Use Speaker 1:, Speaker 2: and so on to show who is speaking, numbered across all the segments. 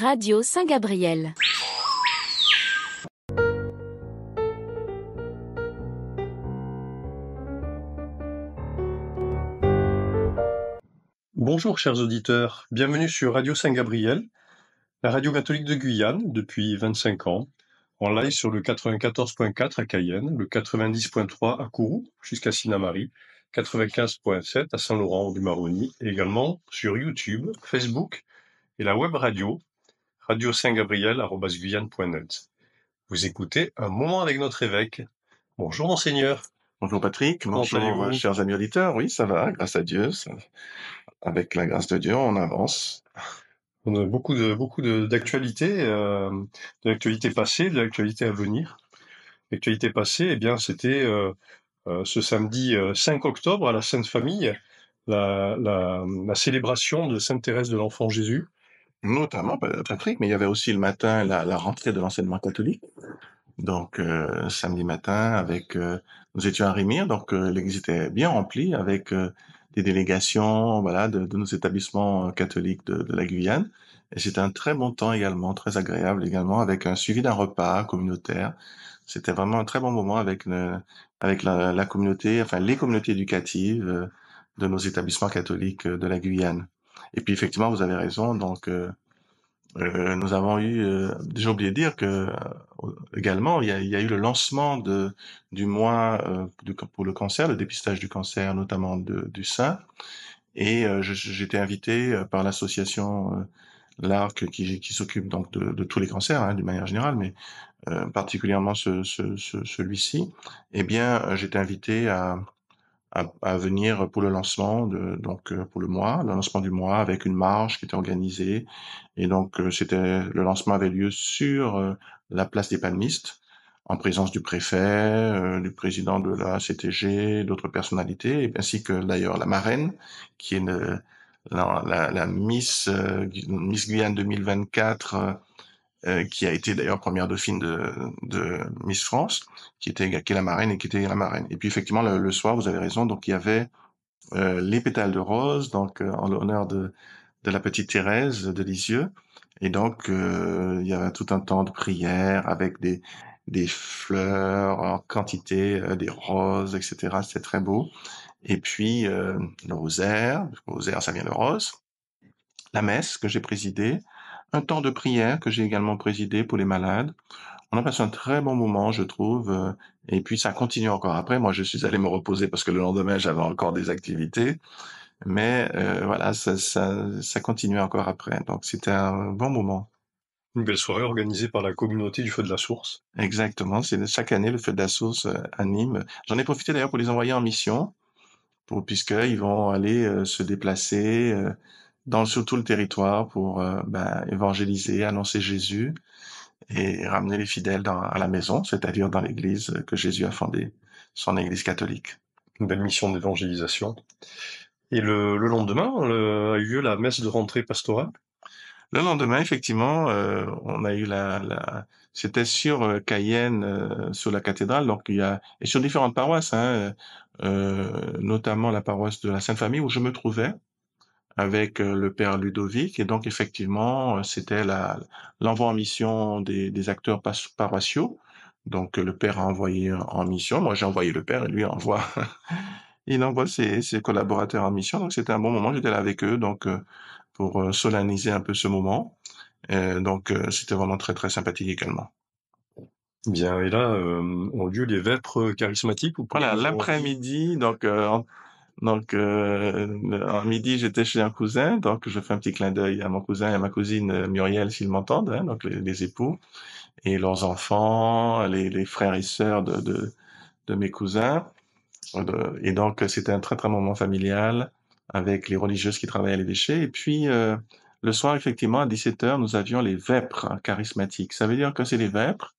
Speaker 1: Radio Saint-Gabriel.
Speaker 2: Bonjour chers auditeurs, bienvenue sur Radio Saint-Gabriel, la radio catholique de Guyane depuis 25 ans, en live sur le 94.4 à Cayenne, le 90.3 à Kourou jusqu'à Sinnamary, 95.7 à Saint-Laurent-du-Maroni et également sur YouTube, Facebook et la web radio radiosaintgabriel@guyane.net. Vous écoutez Un moment avec notre évêque. Bonjour monseigneur.
Speaker 3: Bonjour Patrick,
Speaker 2: Comment
Speaker 3: bonjour
Speaker 2: allez-vous ?
Speaker 3: chers amis auditeurs. Oui, ça va, grâce à Dieu. Avec la grâce de Dieu, on avance.
Speaker 2: On a beaucoup d'actualités, de l'actualité passée, de l'actualité à venir. L'actualité passée, eh bien, c'était ce samedi 5 octobre à la Sainte Famille, la célébration de Sainte Thérèse de l'Enfant Jésus.
Speaker 3: Notamment, Patrick, mais il y avait aussi le matin la rentrée de l'enseignement catholique. Donc, samedi matin, nous étions à Rémire, donc l'église était bien remplie avec des délégations, voilà, de nos établissements catholiques de la Guyane. Et c'était un très bon temps également, très agréable également, avec un suivi d'un repas communautaire. C'était vraiment un très bon moment avec la communauté, enfin les communautés éducatives de nos établissements catholiques de la Guyane. Et puis effectivement, vous avez raison. Donc nous avons eu, j'ai oublié de dire que également il y a eu le lancement du mois pour le cancer, le dépistage du cancer, notamment du sein. Et j'étais invité par l'association l'ARC qui s'occupe donc de tous les cancers, d'une manière générale, mais particulièrement celui-ci. Eh bien, j'étais invité à venir pour le lancement pour le lancement du mois avec une marche qui était organisée. Et donc, le lancement avait lieu sur la place des Palmistes, en présence du préfet, du président de la CTG, d'autres personnalités, ainsi que d'ailleurs la marraine, qui est la Miss Guyane 2024, qui a été d'ailleurs première dauphine de Miss France, qui est la marraine et qui était la marraine. Et puis effectivement, le soir, vous avez raison, donc il y avait les pétales de rose, donc en l'honneur de la petite Thérèse de Lisieux. Et donc, il y avait tout un temps de prière avec des fleurs en quantité, des roses, etc. C'était très beau. Et puis, le rosaire ça vient de rose. La messe que j'ai présidée, un temps de prière que j'ai également présidé pour les malades. On a passé un très bon moment, je trouve, et puis ça continue encore après. Moi, je suis allé me reposer parce que le lendemain, j'avais encore des activités, mais voilà, ça continuait encore après. Donc, c'était un bon moment.
Speaker 2: Une belle soirée organisée par la communauté du Feu de la Source.
Speaker 3: Exactement, c'est chaque année le Feu de la Source anime. J'en ai profité d'ailleurs pour les envoyer en mission, puisqu'ils vont aller se déplacer sur tout le territoire pour évangéliser, annoncer Jésus et ramener les fidèles à la maison, c'est-à-dire dans l'église que Jésus a fondée, son église catholique.
Speaker 2: Une belle mission d'évangélisation. Et le lendemain, a eu lieu la messe de rentrée pastorale.
Speaker 3: Le lendemain, effectivement, on a eu c'était sur Cayenne, sur la cathédrale, donc et sur différentes paroisses, notamment la paroisse de la Sainte Famille où je me trouvais avec le père Ludovic, et donc effectivement, c'était l'envoi en mission des acteurs paroissiaux. Donc le père a envoyé en mission, moi j'ai envoyé le père et lui envoie, il envoie ses collaborateurs en mission. Donc c'était un bon moment, j'étais là avec eux, donc pour solenniser un peu ce moment. Donc c'était vraiment très très sympathique également.
Speaker 2: Bien, et là ont lieu les vêpres charismatiques.
Speaker 3: Voilà, l'après-midi, donc en midi, j'étais chez un cousin, donc je fais un petit clin d'œil à mon cousin et à ma cousine Muriel s'ils m'entendent, donc les époux et leurs enfants, les frères et sœurs de mes cousins. Et donc c'était un très très moment familial avec les religieuses qui travaillent à l'évêché. Et puis le soir, effectivement, à 17h, nous avions les vêpres charismatiques. Ça veut dire que c'est les vêpres,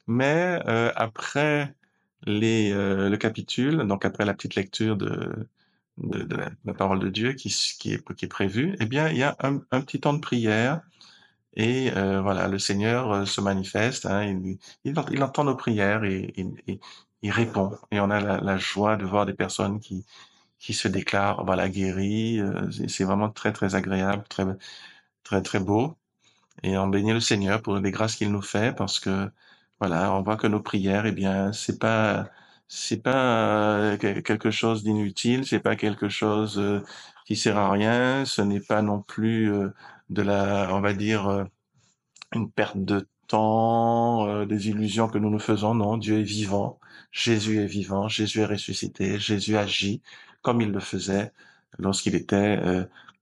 Speaker 3: mais après le capitule, donc après la petite lecture de la parole de Dieu qui est prévue, eh bien, il y a un petit temps de prière et voilà, le Seigneur se manifeste, il entend nos prières et il répond. Et on a la joie de voir des personnes qui se déclarent, voilà, guéries. C'est vraiment très, très agréable, très, très, très beau. et on bénit le Seigneur pour les grâces qu'il nous fait parce que, voilà, on voit que nos prières, eh bien, c'est pas quelque chose d'inutile, c'est pas quelque chose qui sert à rien, ce n'est pas non plus on va dire, une perte de temps, des illusions que nous nous faisons. Non, Dieu est vivant, Jésus est ressuscité, Jésus agit comme il le faisait lorsqu'il était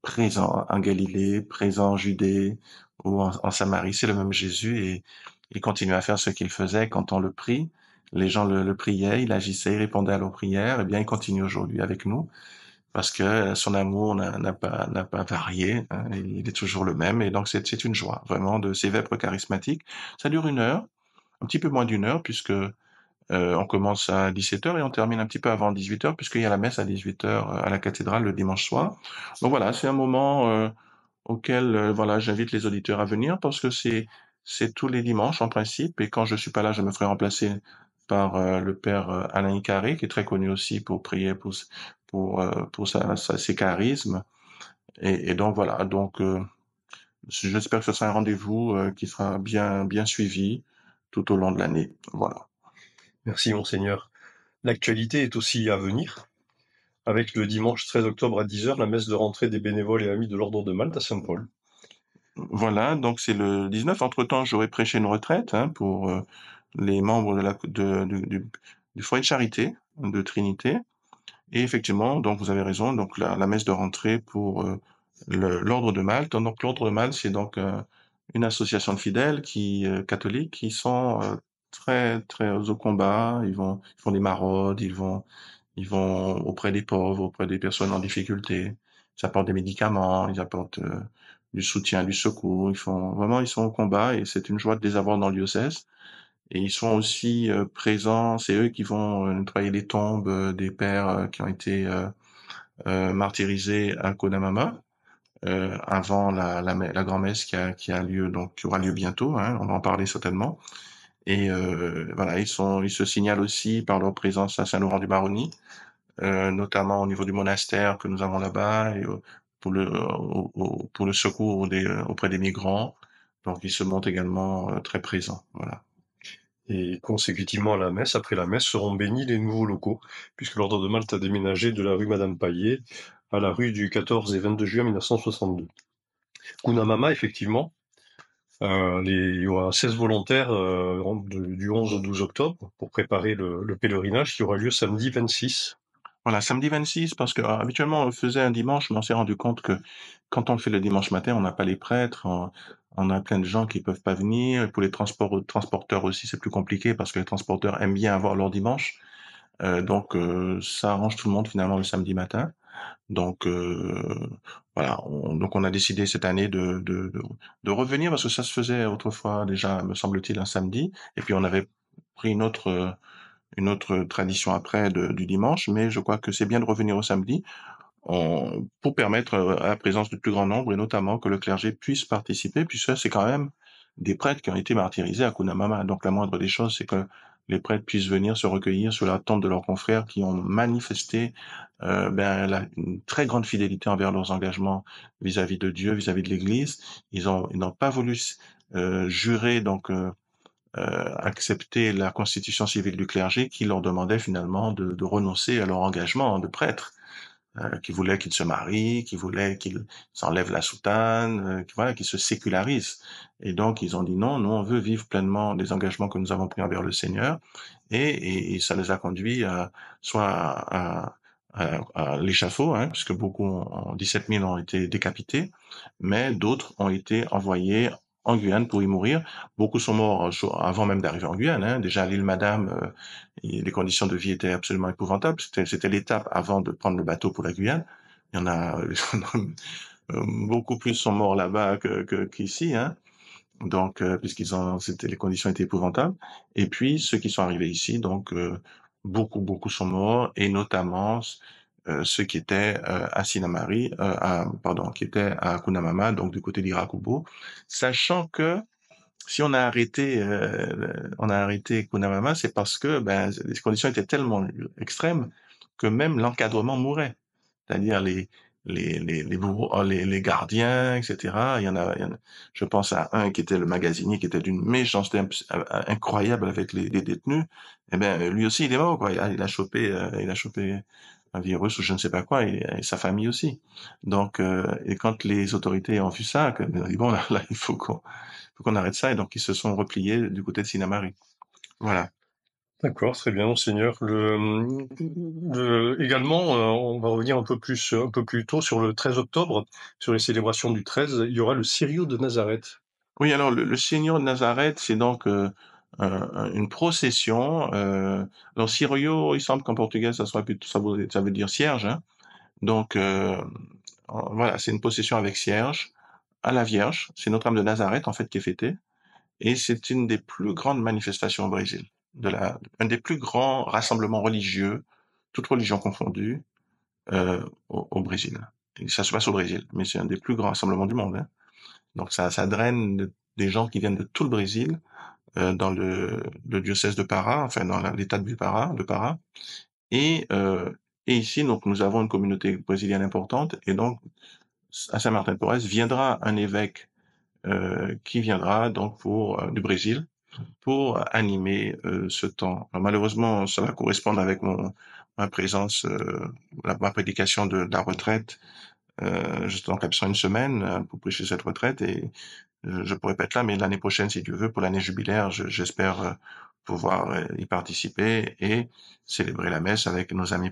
Speaker 3: présent en Galilée, présent en Judée ou en Samarie. C'est le même Jésus et il continue à faire ce qu'il faisait quand on le prie. Les gens le priaient, il agissait, il répondait à leurs prières. Eh bien, il continue aujourd'hui avec nous parce que son amour n'a pas varié, hein, il est toujours le même et donc c'est une joie vraiment de ces vêpres charismatiques. Ça dure 1 heure, un petit peu moins d'1 heure puisque on commence à 17 heures et on termine un petit peu avant 18 heures puisqu'il y a la messe à 18 heures à la cathédrale le dimanche soir. Donc voilà, c'est un moment auquel voilà, j'invite les auditeurs à venir parce que c'est tous les dimanches en principe et quand je suis pas là, je me ferai remplacer par le père Alain Icaré qui est très connu aussi pour prier pour ses charismes et donc voilà, donc j'espère que ce sera un rendez-vous qui sera bien suivi tout au long de l'année. Voilà.
Speaker 2: Merci, Monseigneur. L'actualité est aussi à venir, avec le dimanche 13 octobre à 10 heures, la messe de rentrée des bénévoles et amis de l'Ordre de Malte à Saint-Paul.
Speaker 3: Voilà, donc c'est le 19. Entre-temps, j'aurais prêché une retraite hein, pour les membres du foyer de charité de Trinité. Et effectivement, donc vous avez raison, donc la messe de rentrée pour l'Ordre de Malte. Donc l'Ordre de Malte, c'est donc une association de fidèles catholiques qui sont très très au combat. Ils font des maraudes, ils vont auprès des pauvres, auprès des personnes en difficulté. Ils apportent des médicaments, ils apportent du soutien, du secours. Ils sont au combat et c'est une joie de les avoir dans le diocèse. Et ils sont aussi présents. C'est eux qui vont nettoyer les tombes des pères qui ont été martyrisés à Kodamama avant la grand-messe qui a lieu donc qui aura lieu bientôt. Hein, on va en parler certainement. Et voilà, ils se signalent aussi par leur présence à Saint-Laurent-du-Maroni notamment au niveau du monastère que nous avons là-bas et pour le secours auprès des migrants. Donc, ils se montrent également très présents. Voilà.
Speaker 2: Et consécutivement à la messe, après la messe, seront bénis les nouveaux locaux, puisque l'Ordre de Malte a déménagé de la rue Madame Paillet à la rue du 14 et 22 juin 1962. Kunamama, effectivement, il y aura 16 volontaires du 11 au 12 octobre pour préparer le pèlerinage qui aura lieu samedi 26.
Speaker 3: Voilà, samedi 26, parce que habituellement on le faisait un dimanche, mais on s'est rendu compte que quand on le fait le dimanche matin, on n'a pas les prêtres, on a plein de gens qui peuvent pas venir. Et pour les transporteurs aussi, c'est plus compliqué parce que les transporteurs aiment bien avoir leur dimanche. Donc ça arrange tout le monde finalement le samedi matin. Donc voilà, donc on a décidé cette année de revenir parce que ça se faisait autrefois déjà, me semble-t-il, un samedi. Et puis on avait pris une autre tradition après du dimanche, mais je crois que c'est bien de revenir au samedi pour permettre à la présence du plus grand nombre et notamment que le clergé puisse participer, puisque c'est quand même des prêtres qui ont été martyrisés à Kunamama. Donc la moindre des choses, c'est que les prêtres puissent venir se recueillir sur la tombe de leurs confrères qui ont manifesté une très grande fidélité envers leurs engagements vis-à-vis de Dieu, vis-à-vis de l'Église. Ils n'ont pas voulu jurer donc accepter la constitution civile du clergé qui leur demandait finalement de renoncer à leur engagement de prêtre, qui voulait qu'ils se marient, qui voulait qu'ils s'enlèvent la soutane, voilà, qu'ils se sécularisent. Et donc ils ont dit non, nous on veut vivre pleinement les engagements que nous avons pris envers le Seigneur, et ça les a conduits soit à l'échafaud, hein, puisque 17 000 ont été décapités, mais d'autres ont été envoyés en Guyane pour y mourir. Beaucoup sont morts avant même d'arriver en Guyane. Hein. Déjà à l'île Madame, les conditions de vie étaient absolument épouvantables. C'était l'étape avant de prendre le bateau pour la Guyane. Il y en a beaucoup plus sont morts là-bas qu'ici, hein. Donc, les conditions étaient épouvantables. Et puis ceux qui sont arrivés ici, donc beaucoup sont morts, et notamment ceux qui étaient à Sinamari, qui étaient à Kunamama, donc du côté d'Irakubo, sachant que si on a arrêté Kunamama, c'est parce que les conditions étaient tellement extrêmes que même l'encadrement mourait. C'est-à-dire les gardiens, etc. Je pense à un qui était le magasinier, qui était d'une méchanceté incroyable avec les détenus. Eh ben, lui aussi, il est mort, quoi. Il a chopé un virus ou je ne sais pas quoi, et sa famille aussi. Donc, et quand les autorités ont vu ça, ils ont dit bon, là, faut qu'on arrête ça, et donc ils se sont repliés du côté de Sinnamary. Voilà.
Speaker 2: D'accord, très bien, monseigneur. Également, on va revenir un peu plus tôt sur le 13 octobre, sur les célébrations du 13, il y aura le Cirio de Nazareth.
Speaker 3: Oui, alors le Seigneur de Nazareth, c'est donc une procession. Alors Cirio, il semble qu'en portugais, ça veut dire cierge, hein. Donc voilà, c'est une procession avec cierge à la Vierge. C'est Notre-Dame de Nazareth en fait qui est fêtée, et c'est une des plus grandes manifestations au Brésil, un des plus grands rassemblements religieux, toutes religions confondues, au Brésil. Et ça se passe au Brésil, mais c'est un des plus grands rassemblements du monde, hein. Donc ça draine des gens qui viennent de tout le Brésil, dans le diocèse de Para, enfin dans l'état de Para. Et, euh, et ici, donc, nous avons une communauté brésilienne importante. Et donc, à Saint-Martin-de-Porres viendra un évêque qui viendra donc du Brésil pour animer ce temps. Alors, malheureusement, ça va correspondre avec ma présence, ma prédication de la retraite. Je suis donc absent une semaine pour prêcher cette retraite, et je pourrais pas être là, mais l'année prochaine, si Dieu veut, pour l'année jubilaire, j'espère pouvoir y participer et célébrer la messe avec nos amis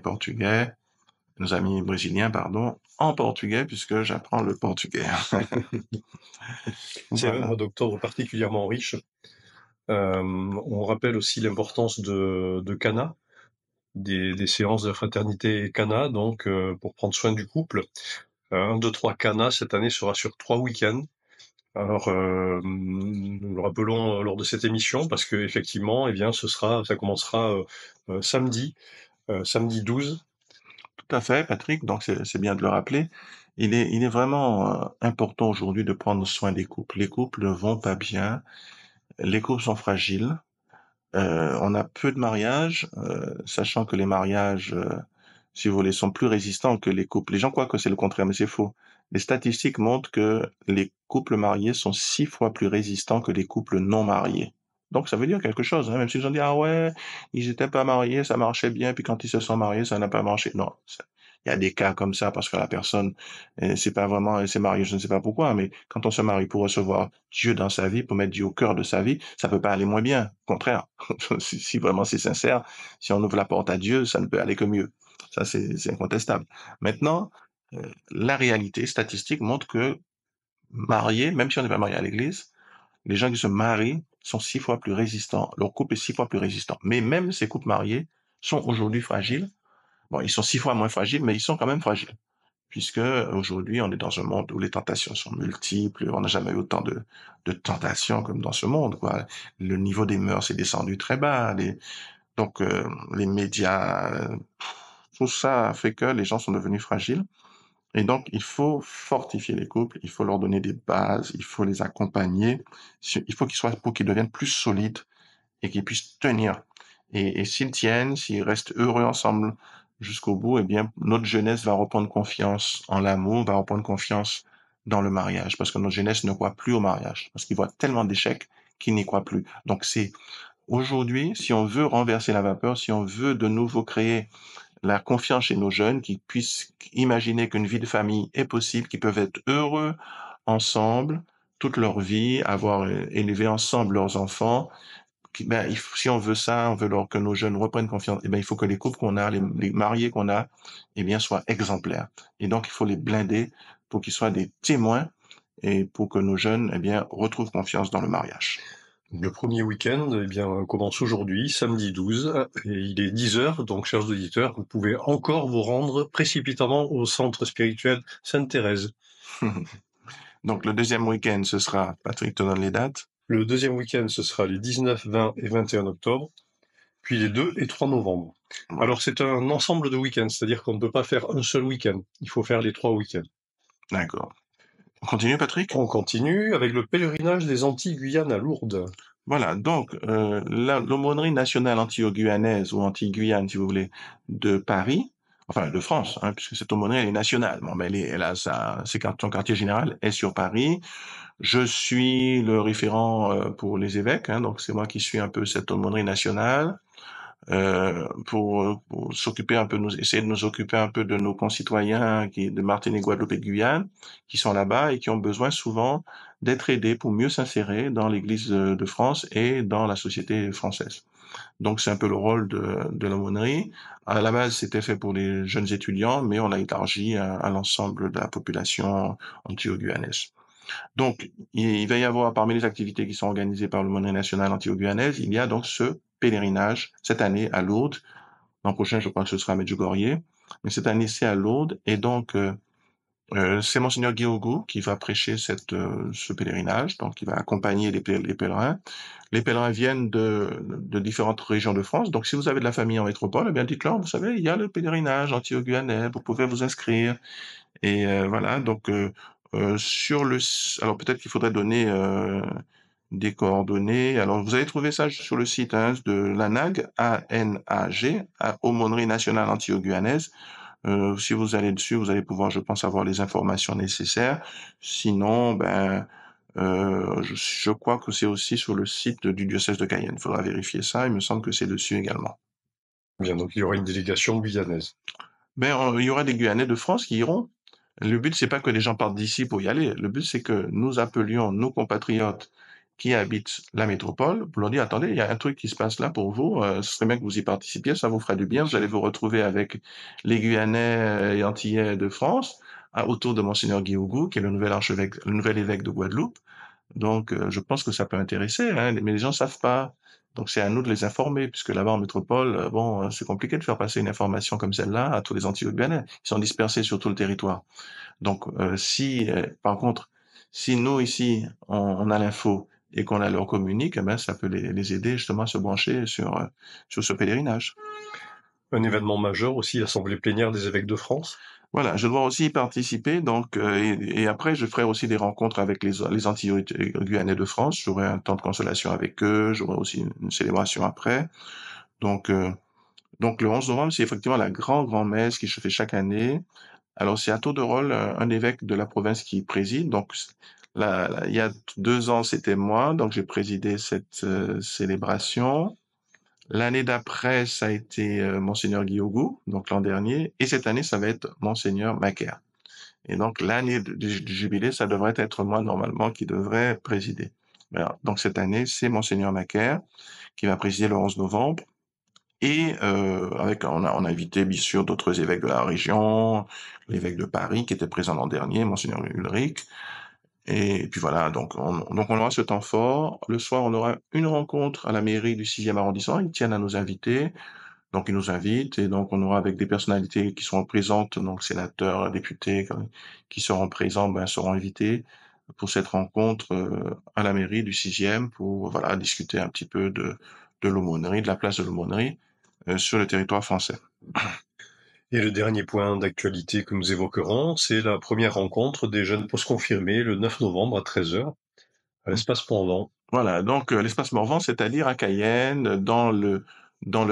Speaker 3: brésiliens, pardon, en portugais, puisque j'apprends le portugais.
Speaker 2: C'est un
Speaker 3: Voilà.
Speaker 2: mois d'octobre particulièrement riche. On rappelle aussi l'importance de Cana, des séances de fraternité Cana, donc pour prendre soin du couple. 1, 2, 3 Cana cette année sera sur 3 week-ends. Alors, nous le rappelons lors de cette émission parce que effectivement, eh bien, ça commencera samedi 12.
Speaker 3: Tout à fait, Patrick. Donc, c'est bien de le rappeler. Il est vraiment important aujourd'hui de prendre soin des couples. Les couples ne vont pas bien. Les couples sont fragiles. On a peu de mariages, sachant que les mariages, si vous voulez, sont plus résistants que les couples. Les gens croient que c'est le contraire, mais c'est faux. Les statistiques montrent que les couples mariés sont 6 fois plus résistants que les couples non mariés. Donc ça veut dire quelque chose, hein. Même si les gens disent ah ouais, ils étaient pas mariés, ça marchait bien, puis quand ils se sont mariés, ça n'a pas marché. Non, il y a des cas comme ça parce que la personne, c'est pas vraiment, elle s'est mariée, je ne sais pas pourquoi, mais quand on se marie pour recevoir Dieu dans sa vie, pour mettre Dieu au cœur de sa vie, ça peut pas aller moins bien. Au contraire, si vraiment c'est sincère, si on ouvre la porte à Dieu, ça ne peut aller que mieux. Ça, c'est incontestable. Maintenant, la réalité statistique montre que mariés, même si on n'est pas marié à l'église, les gens qui se marient sont 6 fois plus résistants. Leur couple est 6 fois plus résistant. Mais même ces couples mariés sont aujourd'hui fragiles. Bon, ils sont 6 fois moins fragiles, mais ils sont quand même fragiles. Puisque aujourd'hui, on est dans un monde où les tentations sont multiples. On n'a jamais eu autant de tentations comme dans ce monde, quoi. Le niveau des mœurs est descendu très bas. Donc, les médias, tout ça fait que les gens sont devenus fragiles. Et donc, il faut fortifier les couples, il faut leur donner des bases, il faut les accompagner, il faut pour qu'ils deviennent plus solides et qu'ils puissent tenir. Et s'ils tiennent, s'ils restent heureux ensemble jusqu'au bout, eh bien, notre jeunesse va reprendre confiance en l'amour, va reprendre confiance dans le mariage, parce que notre jeunesse ne croit plus au mariage, parce qu'ils voient tellement d'échecs qu'ils n'y croient plus. Donc, c'est aujourd'hui, si on veut renverser la vapeur, si on veut de nouveau créer la confiance chez nos jeunes, qui puissent imaginer qu'une vie de famille est possible, qu'ils peuvent être heureux ensemble toute leur vie, avoir élevé ensemble leurs enfants. Si on veut ça, on veut que nos jeunes reprennent confiance, il faut que les couples qu'on a, les mariés qu'on a, soient exemplaires. Et donc, il faut les blinder pour qu'ils soient des témoins et pour que nos jeunes, retrouvent confiance dans le mariage.
Speaker 2: Le premier week-end, eh bien, commence aujourd'hui, samedi 12, et il est 10 heures, donc, chers auditeurs, vous pouvez encore vous rendre précipitamment au centre spirituel Sainte-Thérèse.
Speaker 3: Donc, le deuxième week-end, ce sera, Patrick te donne les dates.
Speaker 2: Le deuxième week-end, ce sera les 19, 20 et 21 octobre, puis les 2 et 3 novembre.
Speaker 3: Voilà.
Speaker 2: Alors, c'est un ensemble de week-ends, c'est-à-dire qu'on ne peut pas faire un seul week-end. Il faut faire les 3 week-ends.
Speaker 3: D'accord. On continue, Patrick?
Speaker 2: On continue avec le pèlerinage des Antilles-Guyane à Lourdes.
Speaker 3: Voilà, donc l'aumônerie nationale antillo-guyanaise ou anti-Guyane, si vous voulez, de Paris enfin de France, hein, puisque cette aumônerie elle est nationale. Bon, mais elle a son quartier général est sur Paris. Je suis le référent pour les évêques, hein, donc c'est moi qui suis un peu cette aumônerie nationale. Pour s'occuper un peu, essayer de nous occuper un peu de nos concitoyens de Martinique, Guadeloupe et Guyane, qui sont là-bas et qui ont besoin souvent d'être aidés pour mieux s'insérer dans l'Église de France et dans la société française. Donc c'est un peu le rôle de l'aumônerie. À la base, c'était fait pour les jeunes étudiants, mais on l'a élargi à l'ensemble de la population antilo-guyanaise. Donc, il va y avoir, parmi les activités qui sont organisées par le Monnaie nationale antillo-guyanaise, il y a donc ce pèlerinage cette année à Lourdes. L'an prochain, je crois que ce sera à Medjugorje. Mais cette année, c'est à Lourdes. Et donc, c'est Monseigneur Guiogou qui va prêcher ce pèlerinage. Donc, il va accompagner les pèlerins. Les pèlerins viennent de différentes régions de France. Donc, si vous avez de la famille en métropole, eh bien, dites-leur, vous savez, il y a le pèlerinage antillo-guyanais. Vous pouvez vous inscrire. Et voilà, donc alors peut-être qu'il faudrait donner des coordonnées. Alors vous avez trouvé ça sur le site hein, de l'ANAG, ANAG, Aumônerie nationale antillo-guyanaise. Si vous allez dessus, vous allez pouvoir, je pense, avoir les informations nécessaires. Sinon, ben, je crois que c'est aussi sur le site du diocèse de Cayenne. Il faudra vérifier ça. Il me semble que c'est dessus également.
Speaker 2: Bien, donc il y aura une délégation guyanaise.
Speaker 3: Ben, il y aura des Guyanais de France qui iront. Le but, c'est pas que les gens partent d'ici pour y aller. Le but, c'est que nous appelions nos compatriotes qui habitent la métropole pour leur dire, attendez, il y a un truc qui se passe là pour vous, ce serait bien que vous y participiez, ça vous fera du bien,
Speaker 2: Bien
Speaker 3: vous allez
Speaker 2: sûr.
Speaker 3: vous retrouver avec les Guyanais et Antillais de France, autour de Monseigneur Guihougou, qui est le nouvel évêque de Guadeloupe. Donc, je pense que ça peut intéresser, hein, mais les gens savent pas. Donc, c'est à nous de les informer, puisque là-bas en métropole, bon, c'est compliqué de faire passer une information comme celle-là à tous les Antillais. Ils sont dispersés sur tout le territoire. Donc, si, par contre, si nous ici, on a l'info et qu'on la leur communique, eh ben, ça peut les aider justement à se brancher sur ce pèlerinage.
Speaker 2: Un événement majeur aussi, l'Assemblée plénière des évêques de France.
Speaker 3: Voilà, je dois aussi y participer, donc et après je ferai aussi des rencontres avec les Antillais guyanais de France. J'aurai un temps de consolation avec eux, j'aurai aussi une célébration après. Donc donc le 11 novembre, c'est effectivement la grande messe qui se fait chaque année. Alors c'est à tour de rôle un évêque de la province qui préside. Donc il y a 2 ans c'était moi, donc j'ai présidé cette célébration. L'année d'après, ça a été Monseigneur Guiogou, donc l'an dernier, et cette année, ça va être Monseigneur Macaire. Et donc, l'année du jubilé, ça devrait être moi, normalement, qui devrait présider. Voilà. Donc, cette année, c'est Monseigneur Macaire qui va présider le 11 novembre. Et on a invité, bien sûr, d'autres évêques de la région, l'évêque de Paris qui était présent l'an dernier, Monseigneur Ulrich. Et puis voilà, donc on aura ce temps fort. Le soir, on aura une rencontre à la mairie du 6e arrondissement. Ils tiennent à nous inviter. Donc, ils nous invitent et donc on aura avec des personnalités qui seront présentes, donc sénateurs, députés, qui seront présents, ben, seront invités pour cette rencontre à la mairie du 6e pour voilà discuter un petit peu de l'aumônerie, de la place de l'aumônerie sur le territoire français.
Speaker 2: Et le dernier point d'actualité que nous évoquerons, c'est la première rencontre des jeunes post-confirmés le 9 novembre à 13 heures à l'espace Morvan.
Speaker 3: Voilà, donc l'espace Morvan, c'est-à-dire à Cayenne, dans le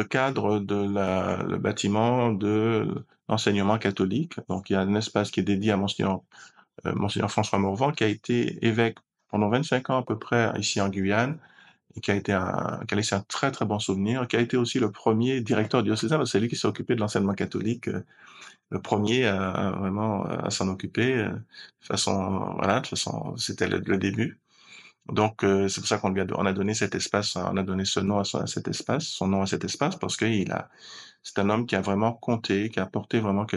Speaker 3: cadre de le bâtiment de l'enseignement catholique. Donc il y a un espace qui est dédié à Monseigneur François Morvan, qui a été évêque pendant 25 ans à peu près ici en Guyane, et qui a laissé un très très bon souvenir, qui a été aussi le premier directeur diocésain, parce que c'est lui qui s'est occupé de l'enseignement catholique, le premier vraiment à s'en occuper, de toute façon, c'était le début. Donc c'est pour ça on a donné cet espace, on a donné ce nom à cet espace, son nom à cet espace, parce c'est un homme qui a vraiment compté, qui a apporté vraiment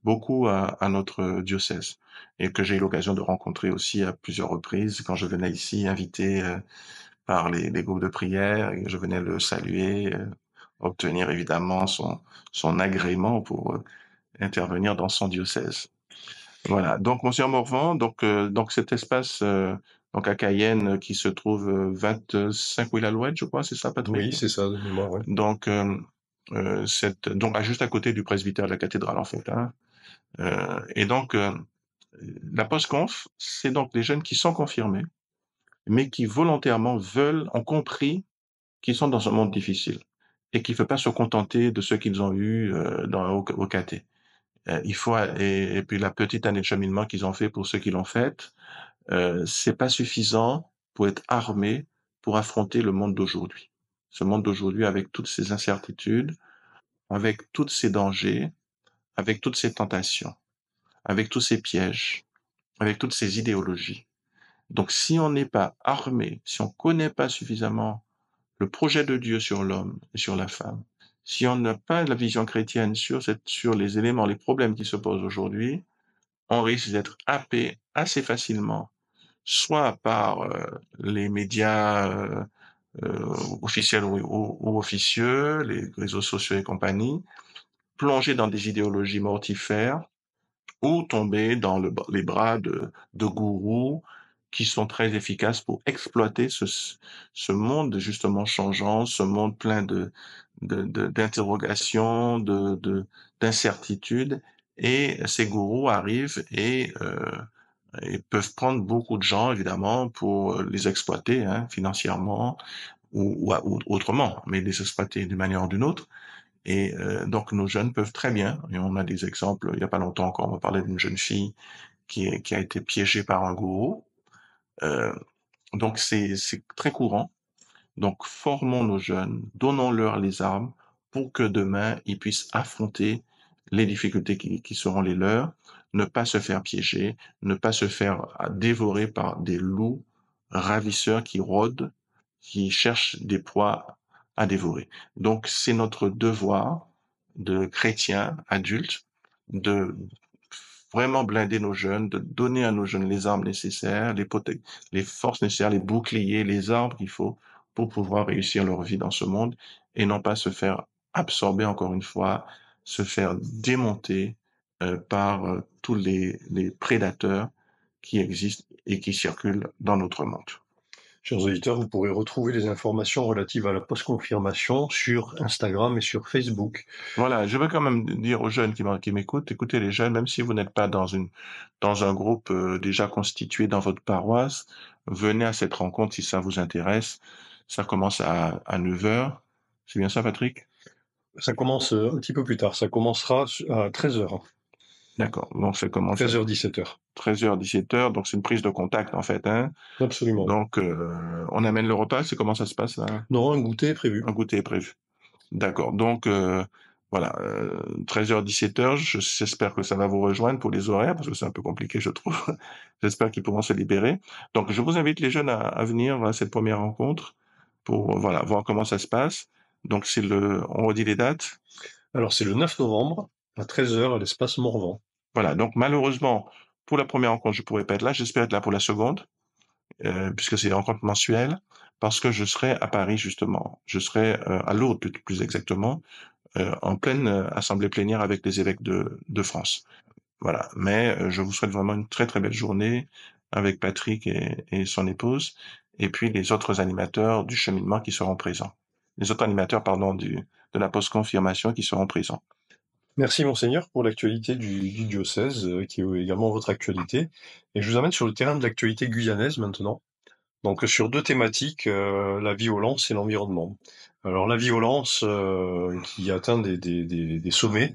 Speaker 3: beaucoup à notre diocèse et que j'ai eu l'occasion de rencontrer aussi à plusieurs reprises quand je venais ici invité par les groupes de prière et je venais le saluer, obtenir évidemment son agrément pour intervenir dans son diocèse. Voilà. Donc, Monsieur Morvan, donc cet espace donc à Cayenne qui se trouve 25 rue l'Alouette, je crois, c'est ça,
Speaker 2: Oui,
Speaker 3: Patrick?
Speaker 2: c'est ça, de mémoire, ouais.
Speaker 3: Donc, juste à côté du presbytère de la cathédrale, en fait. Hein. Et donc, la post-conf, c'est donc des jeunes qui sont confirmés, mais qui volontairement ont compris qu'ils sont dans un monde difficile et qu'il ne faut pas se contenter de ce qu'ils ont eu au KT. Et puis la petite année de cheminement qu'ils ont fait pour ceux qui l'ont faite, c'est pas suffisant pour être armé pour affronter le monde d'aujourd'hui. Ce monde d'aujourd'hui avec toutes ses incertitudes, avec tous ses dangers, avec toutes ses tentations, avec tous ses pièges, avec toutes ses idéologies. Donc si on n'est pas armé, si on connaît pas suffisamment le projet de Dieu sur l'homme et sur la femme, si on n'a pas la vision chrétienne sur les éléments, les problèmes qui se posent aujourd'hui, on risque d'être happé assez facilement, soit par les médias officiels ou officieux, les réseaux sociaux et compagnie, plongé dans des idéologies mortifères, ou tomber dans les bras de gourous qui sont très efficaces pour exploiter ce monde justement changeant, ce monde plein d'interrogations, d'incertitudes. Et ces gourous arrivent et peuvent prendre beaucoup de gens, évidemment, pour les exploiter financièrement ou autrement, mais les exploiter d'une manière ou d'une autre. Et donc nos jeunes peuvent très bien, et on a des exemples, il n'y a pas longtemps encore, on m'a parlé d'une jeune fille qui a été piégée par un gourou. Euh, donc c'est très courant. Donc formons nos jeunes, donnons-leur les armes pour que demain ils puissent affronter les difficultés qui seront les leurs, ne pas se faire piéger, ne pas se faire dévorer par des loups ravisseurs qui rôdent, qui cherchent des proies à dévorer. Donc c'est notre devoir de chrétiens adultes de vraiment blinder nos jeunes, de donner à nos jeunes les armes nécessaires, les forces nécessaires, les boucliers, les armes qu'il faut pour pouvoir réussir leur vie dans ce monde et non pas se faire absorber encore une fois, se faire démonter par tous les prédateurs qui existent et qui circulent dans notre monde.
Speaker 2: Chers auditeurs, vous pourrez retrouver les informations relatives à la post-confirmation sur Instagram et sur Facebook.
Speaker 3: Voilà, je veux quand même dire aux jeunes qui m'écoutent, écoutez les jeunes, même si vous n'êtes pas dans un groupe déjà constitué dans votre paroisse, venez à cette rencontre si ça vous intéresse. Ça commence à 9 heures. C'est bien ça, Patrick?
Speaker 2: Ça commence un petit peu plus tard, ça commencera à 13h.
Speaker 3: D'accord. Donc ça commence à
Speaker 2: 13h, 17h.
Speaker 3: 13 heures, 17 heures. Donc c'est une prise de contact en fait, hein.
Speaker 2: Absolument.
Speaker 3: Donc on amène le repas. C'est comment ça se passe là?
Speaker 2: Non, un goûter est prévu.
Speaker 3: Un goûter est prévu. D'accord. Donc, voilà, 13h, 17h, j'espère que ça va vous rejoindre pour les horaires, parce que c'est un peu compliqué, je trouve. J'espère qu'ils pourront se libérer. Donc, je vous invite les jeunes à venir à cette première rencontre pour, voilà, voir comment ça se passe. Donc, on redit les dates.
Speaker 2: Alors, c'est le 9 novembre, à 13h, à l'espace Morvan.
Speaker 3: Voilà. Donc, malheureusement, pour la première rencontre, je pourrais pas être là. J'espère être là pour la seconde, puisque c'est des rencontres mensuelles, parce que je serai à Paris, justement. Je serai à Lourdes, plus exactement, en pleine assemblée plénière avec les évêques de France. Voilà. Mais je vous souhaite vraiment une très très belle journée avec Patrick et son épouse, et puis les autres animateurs du cheminement qui seront présents. Les autres animateurs, pardon, de la post-confirmation qui seront présents.
Speaker 2: Merci Monseigneur pour l'actualité du diocèse, qui est également votre actualité. Et je vous amène sur le terrain de l'actualité guyanaise maintenant. Donc sur deux thématiques, la violence et l'environnement. Alors la violence qui atteint des sommets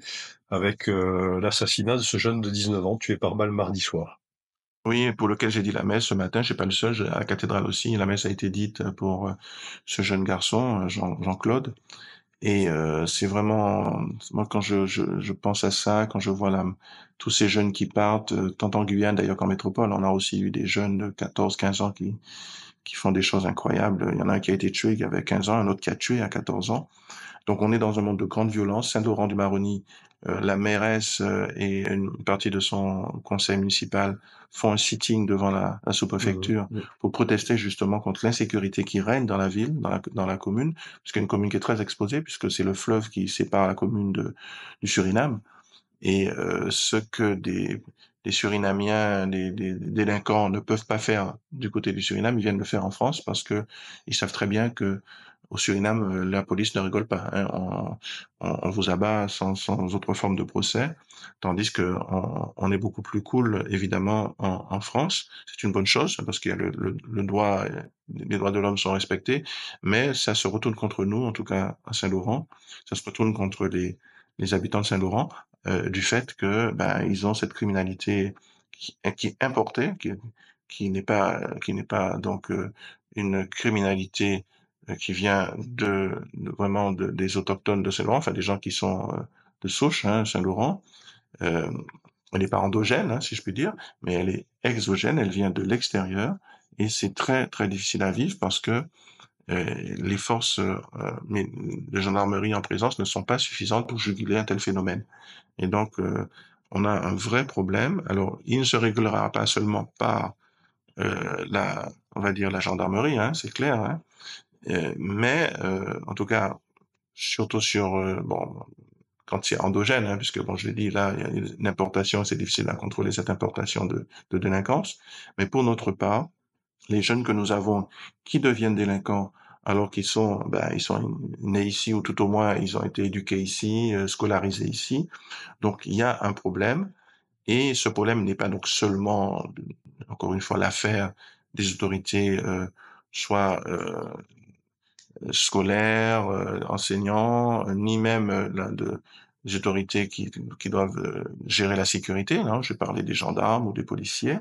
Speaker 2: avec l'assassinat de ce jeune de 19 ans tué par balle mardi soir.
Speaker 3: Oui, pour lequel j'ai dit la messe ce matin, je suis pas le seul, à la cathédrale aussi, la messe a été dite pour ce jeune garçon, Jean-Claude. Et c'est vraiment, moi quand je pense à ça, quand je vois tous ces jeunes qui partent, tant en Guyane d'ailleurs qu'en métropole, on a aussi eu des jeunes de 14, 15 ans qui font des choses incroyables. Il y en a un qui a été tué, il y avait 15 ans, un autre qui a tué à 14 ans. Donc on est dans un monde de grande violence. Saint-Laurent-du-Maroni, la mairesse et une partie de son conseil municipal font un sitting devant la sous-préfecture pour protester justement contre l'insécurité qui règne dans la ville, dans la commune, puisqu'il y a une commune qui est très exposée, puisque c'est le fleuve qui sépare la commune du Suriname. Et ce que des Surinamiens, des délinquants ne peuvent pas faire du côté du Suriname, ils viennent le faire en France parce que ils savent très bien que au Suriname, la police ne rigole pas, hein. On vous abat sans autre forme de procès, tandis que on est beaucoup plus cool, évidemment, en France. C'est une bonne chose parce qu'il y a le droit, les droits de l'homme sont respectés, mais ça se retourne contre nous, en tout cas à Saint-Laurent. Ça se retourne contre les habitants de Saint-Laurent, du fait que ben ils ont cette criminalité qui est importée, qui n'est pas donc une criminalité qui vient vraiment des autochtones de Saint-Laurent, enfin des gens qui sont de souche, hein, Saint-Laurent. Euh, elle n'est pas endogène, hein, si je puis dire, mais elle est exogène, elle vient de l'extérieur, et c'est très très difficile à vivre parce que les forces de gendarmerie en présence ne sont pas suffisantes pour juguler un tel phénomène. Et donc, on a un vrai problème. Alors, il ne se réglera pas seulement par on va dire la gendarmerie, hein, c'est clair, hein, mais en tout cas, surtout sur, bon, quand c'est endogène, hein, puisque bon, je l'ai dit, là, il y a une importation, c'est difficile à contrôler cette importation de délinquance. Mais pour notre part, les jeunes que nous avons qui deviennent délinquants alors ils sont nés ici ou tout au moins ils ont été éduqués ici, scolarisés ici. Donc il y a un problème et ce problème n'est pas donc seulement, encore une fois, l'affaire des autorités, soit scolaires, enseignants, ni même des autorités qui doivent gérer la sécurité. Hein. Je parlais des gendarmes ou des policiers.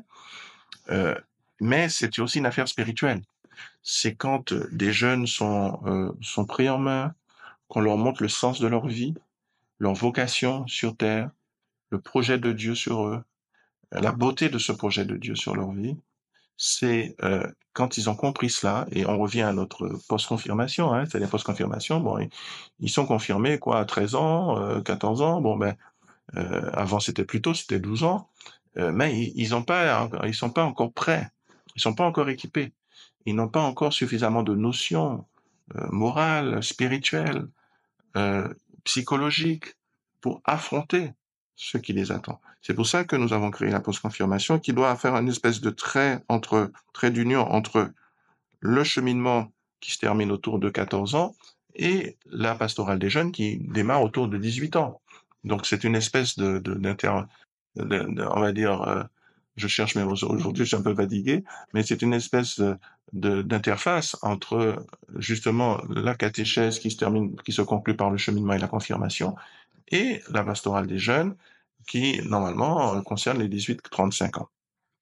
Speaker 3: Euh, mais c'est aussi une affaire spirituelle. C'est quand des jeunes sont pris en main, qu'on leur montre le sens de leur vie, leur vocation sur Terre, le projet de Dieu sur eux, la beauté de ce projet de Dieu sur leur vie. C'est quand ils ont compris cela, et on revient à notre post-confirmation, hein, c'est la post-confirmation, bon, ils sont confirmés quoi, à 13 ans, 14 ans, bon ben, avant c'était plus tôt, c'était 12 ans, mais ils sont pas encore prêts, ils sont pas encore équipés, ils n'ont pas encore suffisamment de notions morales, spirituelles, euh, psychologiques pour affronter ce qui les attend. C'est pour ça que nous avons créé la post-confirmation qui doit faire une espèce de trait d'union entre le cheminement qui se termine autour de 14 ans et la pastorale des jeunes qui démarre autour de 18 ans. Donc c'est une espèce on va dire, je cherche mes mots aujourd'hui, je suis un peu fatigué, mais c'est une espèce d'interface entre justement la catéchèse qui se conclut par le cheminement et la confirmation, et la pastorale des jeunes qui normalement concerne les 18-35 ans.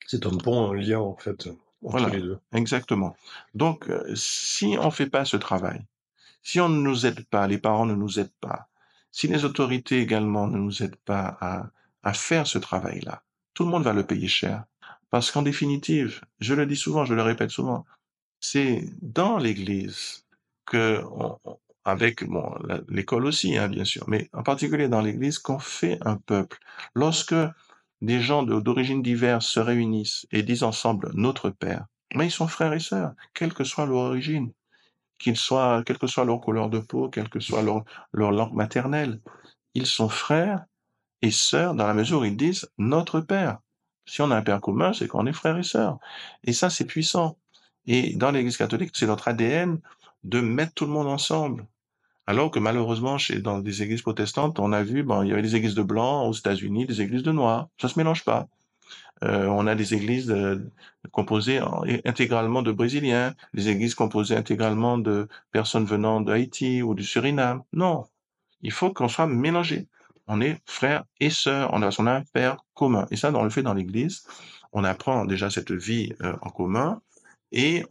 Speaker 2: C'est un pont, un lien, en fait, entre
Speaker 3: Voilà,
Speaker 2: les deux.
Speaker 3: exactement. Donc, si on fait pas ce travail, si on ne nous aide pas, les parents ne nous aident pas, si les autorités également ne nous aident pas à faire ce travail-là, tout le monde va le payer cher. Parce qu'en définitive, je le dis souvent, je le répète souvent, c'est dans l'Église que, avec bon, l'école aussi, hein, bien sûr, mais en particulier dans l'Église, qu'on fait un peuple. Lorsque des gens d'origines diverses se réunissent et disent ensemble notre Père, mais ils sont frères et sœurs, quelle que soit leur origine, quelle que soit leur couleur de peau, quelle que soit leur langue maternelle, ils sont frères et sœurs dans la mesure où ils disent notre Père. Si on a un Père commun, c'est qu'on est frères et sœurs. Et ça, c'est puissant. Et dans l'Église catholique, c'est notre ADN de mettre tout le monde ensemble. Alors que malheureusement, dans des églises protestantes, on a vu, bon, il y avait des églises de blancs aux États-Unis, des églises de noirs. Ça se mélange pas. On a des églises composées intégralement de Brésiliens, des églises composées intégralement de personnes venant d'Haïti ou du Suriname. Non, il faut qu'on soit mélangés. On est frères et sœurs, on a un père commun. Et ça, on le fait dans l'Église. On apprend déjà cette vie en commun et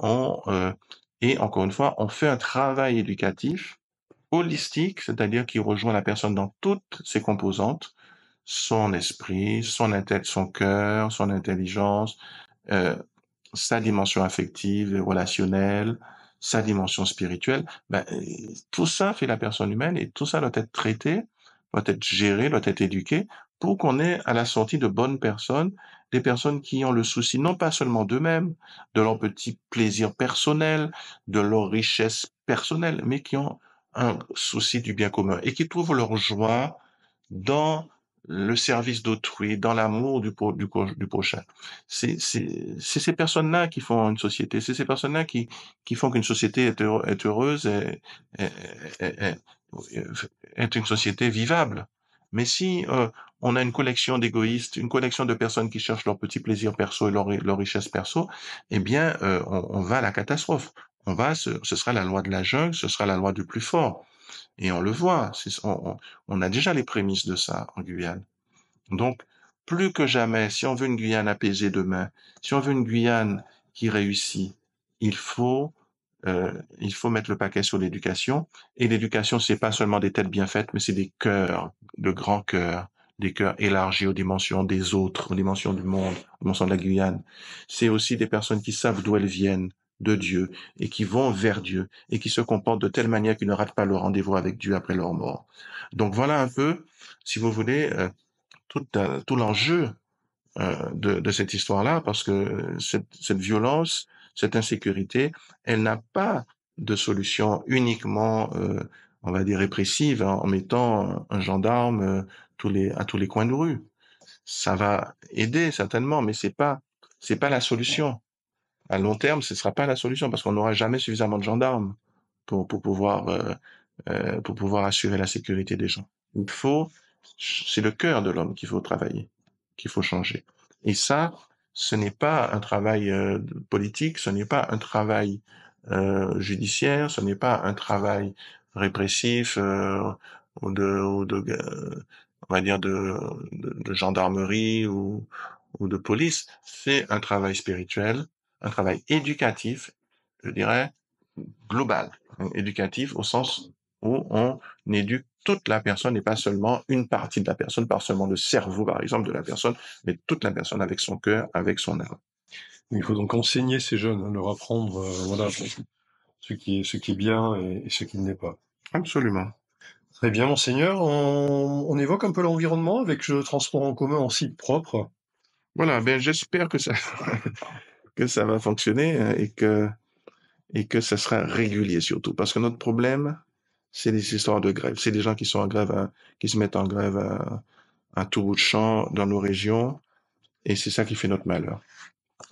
Speaker 3: et encore une fois, on fait un travail éducatif holistique, c'est-à-dire qui rejoint la personne dans toutes ses composantes, son esprit, son cœur, son intelligence, euh, sa dimension affective et relationnelle, sa dimension spirituelle, ben, tout ça fait la personne humaine et tout ça doit être traité, doit être géré, doit être éduqué pour qu'on ait à la sortie de bonnes personnes, des personnes qui ont le souci non pas seulement d'eux-mêmes, de leurs petits plaisirs personnels, de leur richesse personnelle, mais qui ont un souci du bien commun et qui trouvent leur joie dans le service d'autrui, dans l'amour du prochain. C'est ces personnes-là qui font une société, c'est ces personnes-là qui font qu'une société est heureuse et, et- et- est une société vivable. Mais si on a une collection d'égoïstes, une collection de personnes qui cherchent leur petit plaisir perso et leur richesse perso, eh bien, on va à la catastrophe. Ce sera la loi de la jungle, ce sera la loi du plus fort. Et on le voit, on a déjà les prémices de ça en Guyane. Donc, plus que jamais, si on veut une Guyane apaisée demain, si on veut une Guyane qui réussit, il faut, il faut mettre le paquet sur l'éducation. Et l'éducation, c'est pas seulement des têtes bien faites, mais c'est des cœurs, de grands cœurs, des cœurs élargis aux dimensions des autres, aux dimensions du monde, aux dimensions de la Guyane. C'est aussi des personnes qui savent d'où elles viennent, de Dieu, et qui vont vers Dieu, et qui se comportent de telle manière qu'ils ne ratent pas le rendez-vous avec Dieu après leur mort. Donc voilà un peu, si vous voulez, tout l'enjeu de cette histoire-là, parce que cette violence, cette insécurité, elle n'a pas de solution uniquement, on va dire, répressive, hein, en mettant un gendarme à tous les coins de rue. Ça va aider certainement, mais c'est pas la solution. À long terme, ce sera pas la solution parce qu'on n'aura jamais suffisamment de gendarmes pour pouvoir assurer la sécurité des gens. C'est le cœur de l'homme qu'il faut travailler, qu'il faut changer. Et ça, ce n'est pas un travail politique, ce n'est pas un travail judiciaire, ce n'est pas un travail répressif on va dire de gendarmerie ou de police. C'est un travail spirituel, un travail éducatif, je dirais, global, éducatif au sens où on éduque toute la personne et pas seulement une partie de la personne, pas seulement le cerveau, par exemple, de la personne, mais toute la personne avec son cœur, avec son âme.
Speaker 2: Il faut donc enseigner ces jeunes, hein, leur apprendre, voilà, ce qui est bien et ce qui ne l'est pas.
Speaker 3: Absolument.
Speaker 2: Très bien, monseigneur. On évoque un peu l'environnement avec le transport en commun en site propre.
Speaker 3: Voilà, ben j'espère que ça que ça va fonctionner hein, et que ça sera régulier surtout, parce que notre problème, c'est les histoires de grève. C'est des gens qui sont en grève, qui se mettent en grève à tout bout de champ dans nos régions, et c'est ça qui fait notre malheur.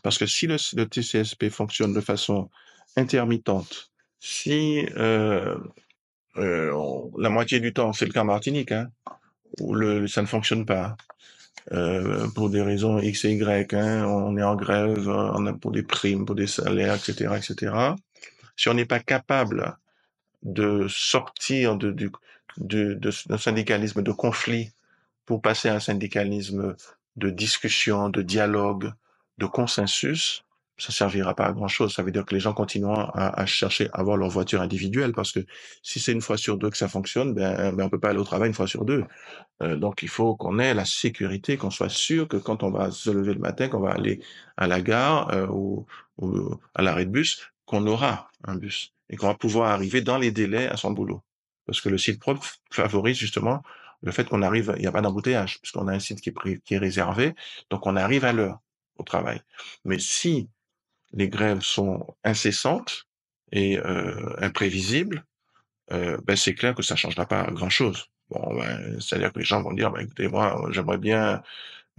Speaker 3: Parce que si le TCSP fonctionne de façon intermittente, si la moitié du temps, c'est le cas en Martinique, hein, où ça ne fonctionne pas, pour des raisons X et Y, hein, on est en grève, on a pour des primes, pour des salaires, etc., etc. Si on n'est pas capable de sortir d'un syndicalisme de conflit pour passer à un syndicalisme de discussion, de dialogue, de consensus, ça servira pas à grand chose. Ça veut dire que les gens continueront à chercher à avoir leur voiture individuelle parce que si c'est une fois sur deux que ça fonctionne, ben on peut pas aller au travail une fois sur deux. Donc il faut qu'on ait la sécurité, qu'on soit sûr que quand on va se lever le matin, qu'on va aller à la gare ou à l'arrêt de bus, qu'on aura un bus et qu'on va pouvoir arriver dans les délais à son boulot. Parce que le site propre favorise justement le fait qu'on arrive, il n'y a pas d'embouteillage, puisqu'on a un site qui est réservé, donc on arrive à l'heure au travail. Mais si les grèves sont incessantes et imprévisibles, ben c'est clair que ça changera pas grand-chose. Bon, ben, c'est-à-dire que les gens vont dire, ben, écoutez, moi, j'aimerais bien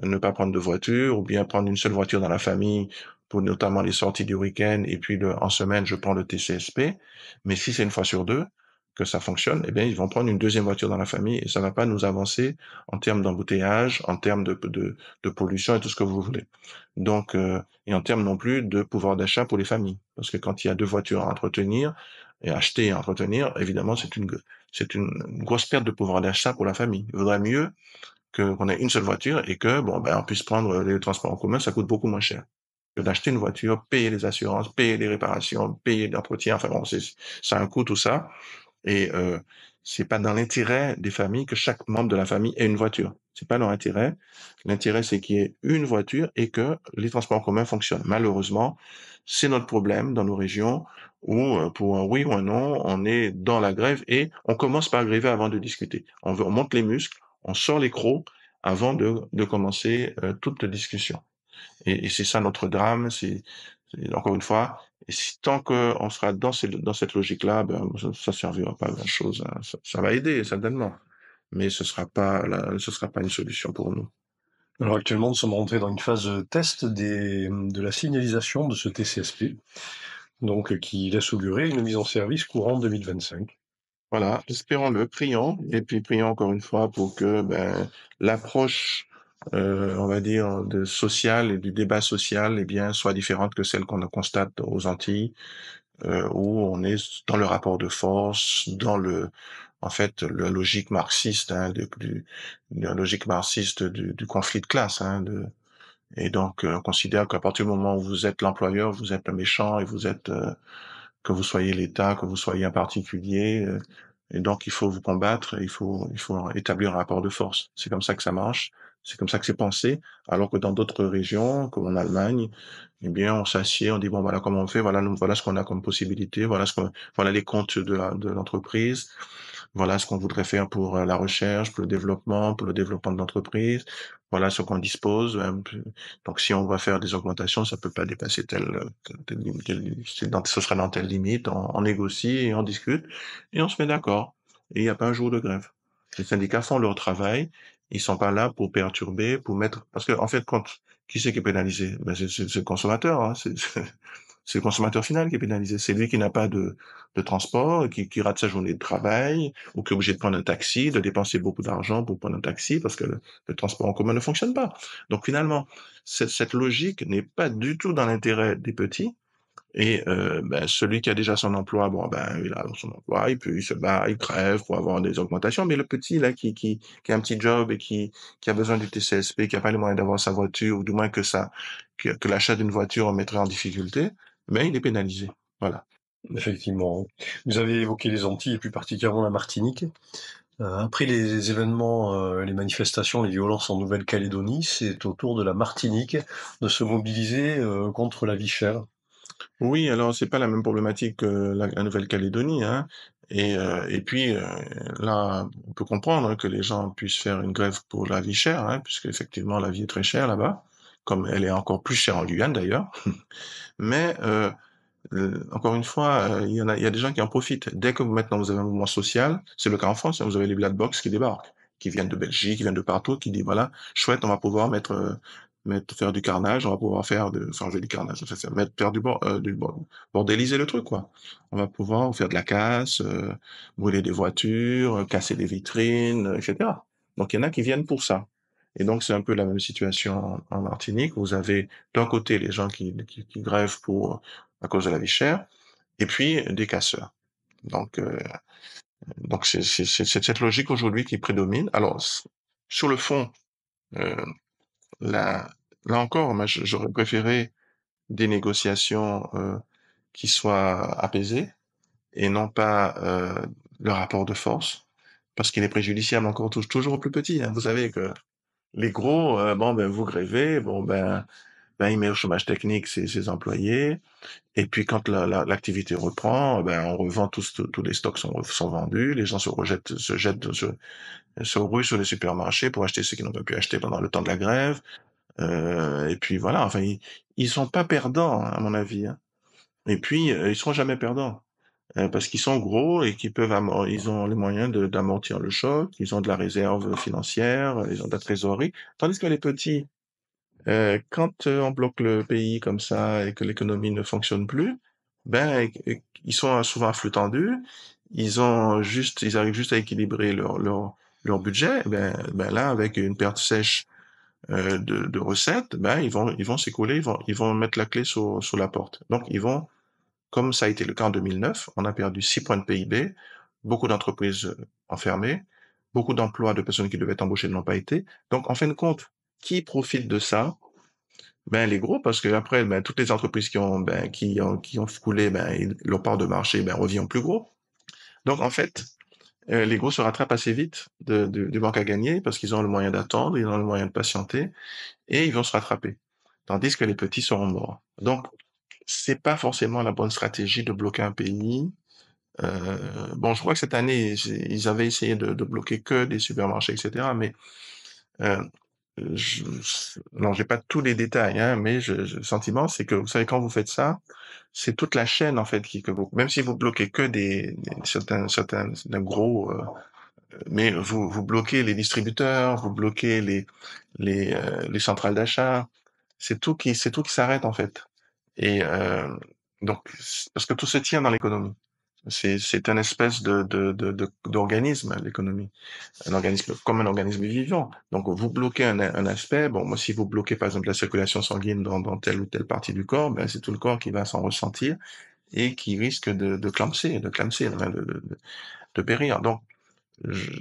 Speaker 3: ne pas prendre de voiture ou bien prendre une seule voiture dans la famille pour notamment les sorties du week-end et puis en semaine, je prends le TCSP. Mais si c'est une fois sur deux que ça fonctionne, eh bien, ils vont prendre une deuxième voiture dans la famille et ça va pas nous avancer en termes d'embouteillage, en termes de pollution et tout ce que vous voulez. Donc, et en termes non plus de pouvoir d'achat pour les familles. Parce que quand il y a deux voitures à entretenir et acheter et entretenir, évidemment, c'est une grosse perte de pouvoir d'achat pour la famille. Il vaudrait mieux qu'on ait une seule voiture et que bon ben on puisse prendre les transports en commun, ça coûte beaucoup moins cher que d'acheter une voiture, payer les assurances, payer les réparations, payer l'entretien. Enfin bon, ça a un coût tout ça et c'est pas dans l'intérêt des familles que chaque membre de la famille ait une voiture. C'est pas leur intérêt. L'intérêt c'est qu'il y ait une voiture et que les transports en commun fonctionnent. Malheureusement, c'est notre problème dans nos régions où pour un oui ou un non, on est dans la grève et on commence par gréver avant de discuter. On monte les muscles, on sort les crocs avant de commencer toute discussion. Et c'est ça notre drame. Encore une fois, et si, tant qu'on sera dans cette logique-là, ben, ça servira pas à grand-chose. Hein. Ça va aider certainement, mais ce sera pas une solution pour nous.
Speaker 2: Alors actuellement, nous sommes rentrés dans une phase test de la signalisation de ce TCSP, donc qui laisse augurer une mise en service courant 2025.
Speaker 3: Voilà, espérons-le, prions, et puis prions encore une fois pour que l'approche, on va dire, de social et du débat social, eh bien, soit différente que celle qu'on constate aux Antilles, où on est dans le rapport de force, en fait, la logique marxiste, hein, la logique marxiste du conflit de classe, hein, et donc on considère qu'à partir du moment où vous êtes l'employeur, vous êtes le méchant et vous êtes que vous soyez l'État, que vous soyez un particulier. Et donc, il faut vous combattre, il faut établir un rapport de force. C'est comme ça que ça marche. C'est comme ça que c'est pensé. Alors que dans d'autres régions, comme en Allemagne, eh bien, on s'assied, on dit, bon, voilà comment on fait, voilà ce qu'on a comme possibilité, voilà les comptes de l'entreprise, voilà ce qu'on voudrait faire pour la recherche, pour le développement de l'entreprise, voilà ce qu'on dispose. Donc, si on va faire des augmentations, ça peut pas dépasser ce sera dans telle limite. On négocie et on discute et on se met d'accord. Et il n'y a pas un jour de grève. Les syndicats font leur travail. Ils sont pas là pour perturber, pour mettre, parce que, en fait, qui c'est qui est pénalisé? Ben, c'est le consommateur, hein. C'est le consommateur final qui est pénalisé. C'est lui qui n'a pas de transport, qui rate sa journée de travail, ou qui est obligé de prendre un taxi, de dépenser beaucoup d'argent pour prendre un taxi parce que le transport en commun ne fonctionne pas. Donc finalement, cette logique n'est pas du tout dans l'intérêt des petits. Et celui qui a déjà son emploi, bon ben il a son emploi, il se bat, il crève pour avoir des augmentations. Mais le petit là qui a un petit job et qui a besoin du TCSP, qui a pas les moyens d'avoir sa voiture, ou du moins que l'achat d'une voiture en mettrait en difficulté, ben il est pénalisé. Voilà.
Speaker 2: Effectivement. Vous avez évoqué les Antilles et plus particulièrement la Martinique. Après les événements, les manifestations, les violences en Nouvelle-Calédonie, c'est au tour de la Martinique de se mobiliser contre la vie chère.
Speaker 3: Oui, alors c'est pas la même problématique que la Nouvelle-Calédonie, hein. Et puis là, on peut comprendre, hein, que les gens puissent faire une grève pour la vie chère, hein, puisque effectivement la vie est très chère là-bas, comme elle est encore plus chère en Guyane d'ailleurs. Mais encore une fois, il y a des gens qui en profitent. Dès que maintenant vous avez un mouvement social, c'est le cas en France, hein, vous avez les Black Blocs qui débarquent, qui viennent de Belgique, qui viennent de partout, qui disent voilà, chouette, on va pouvoir faire du carnage, on va pouvoir enfin, je vais du carnage, faire bordéliser le truc, quoi. On va pouvoir faire de la casse, brûler des voitures, casser des vitrines, etc. Donc il y en a qui viennent pour ça. Et donc c'est un peu la même situation en Martinique. Vous avez d'un côté les gens qui grèvent à cause de la vie chère, et puis des casseurs. Donc, c'est cette logique aujourd'hui qui prédomine. Alors, sur le fond, euh, là, là encore, moi, j'aurais préféré des négociations qui soient apaisées et non pas le rapport de force, parce qu'il est préjudiciable encore toujours aux plus petits, hein. Vous savez que les gros, bon ben vous grévez, bon ben il met au chômage technique ses employés. Et puis quand l'activité reprend, ben on revend tous les stocks sont vendus, les gens se ruent sur les supermarchés pour acheter ce qu'ils n'ont pas pu acheter pendant le temps de la grève. Et puis voilà, enfin ils sont pas perdants, hein, à mon avis, hein. Et puis ils seront jamais perdants, parce qu'ils sont gros et ils ont les moyens d'amortir le choc, ils ont de la réserve financière, ils ont de la trésorerie, tandis que les petits, quand on bloque le pays comme ça et que l'économie ne fonctionne plus, ils sont souvent à flux tendu. Ils arrivent juste à équilibrer leur budget. Ben là, avec une perte sèche de recettes, ils vont s'écouler, ils vont mettre la clé sous la porte. Donc comme ça a été le cas en 2009, on a perdu 6 points de PIB, beaucoup d'entreprises enfermées, beaucoup d'emplois de personnes qui devaient être embauchées ne l'ont pas été. Donc en fin de compte, qui profite de ça? Ben, les gros, parce que après, ben, toutes les entreprises qui ont coulé, leur part de marché, revient au plus gros. Donc, en fait, les gros se rattrapent assez vite du manque à gagner parce qu'ils ont le moyen d'attendre, ils ont le moyen de patienter et ils vont se rattraper. Tandis que les petits seront morts. Donc, c'est pas forcément la bonne stratégie de bloquer un pays. Bon, je crois que cette année, ils avaient essayé de bloquer que des supermarchés, etc. Mais euh, non, j'ai pas tous les détails, hein, mais le sentiment, c'est que vous savez, quand vous faites ça, c'est toute la chaîne en fait même si vous bloquez que certains gros mais vous bloquez les distributeurs, vous bloquez les centrales d'achat. C'est tout qui s'arrête en fait. Et donc parce que tout se tient dans l'économie. C'est un espèce d'organisme, l'économie, un organisme comme un organisme vivant. Donc vous bloquez un aspect. Bon, moi si vous bloquez par exemple la circulation sanguine dans telle ou telle partie du corps, ben c'est tout le corps qui va s'en ressentir et qui risque de clamser, enfin, de périr. Donc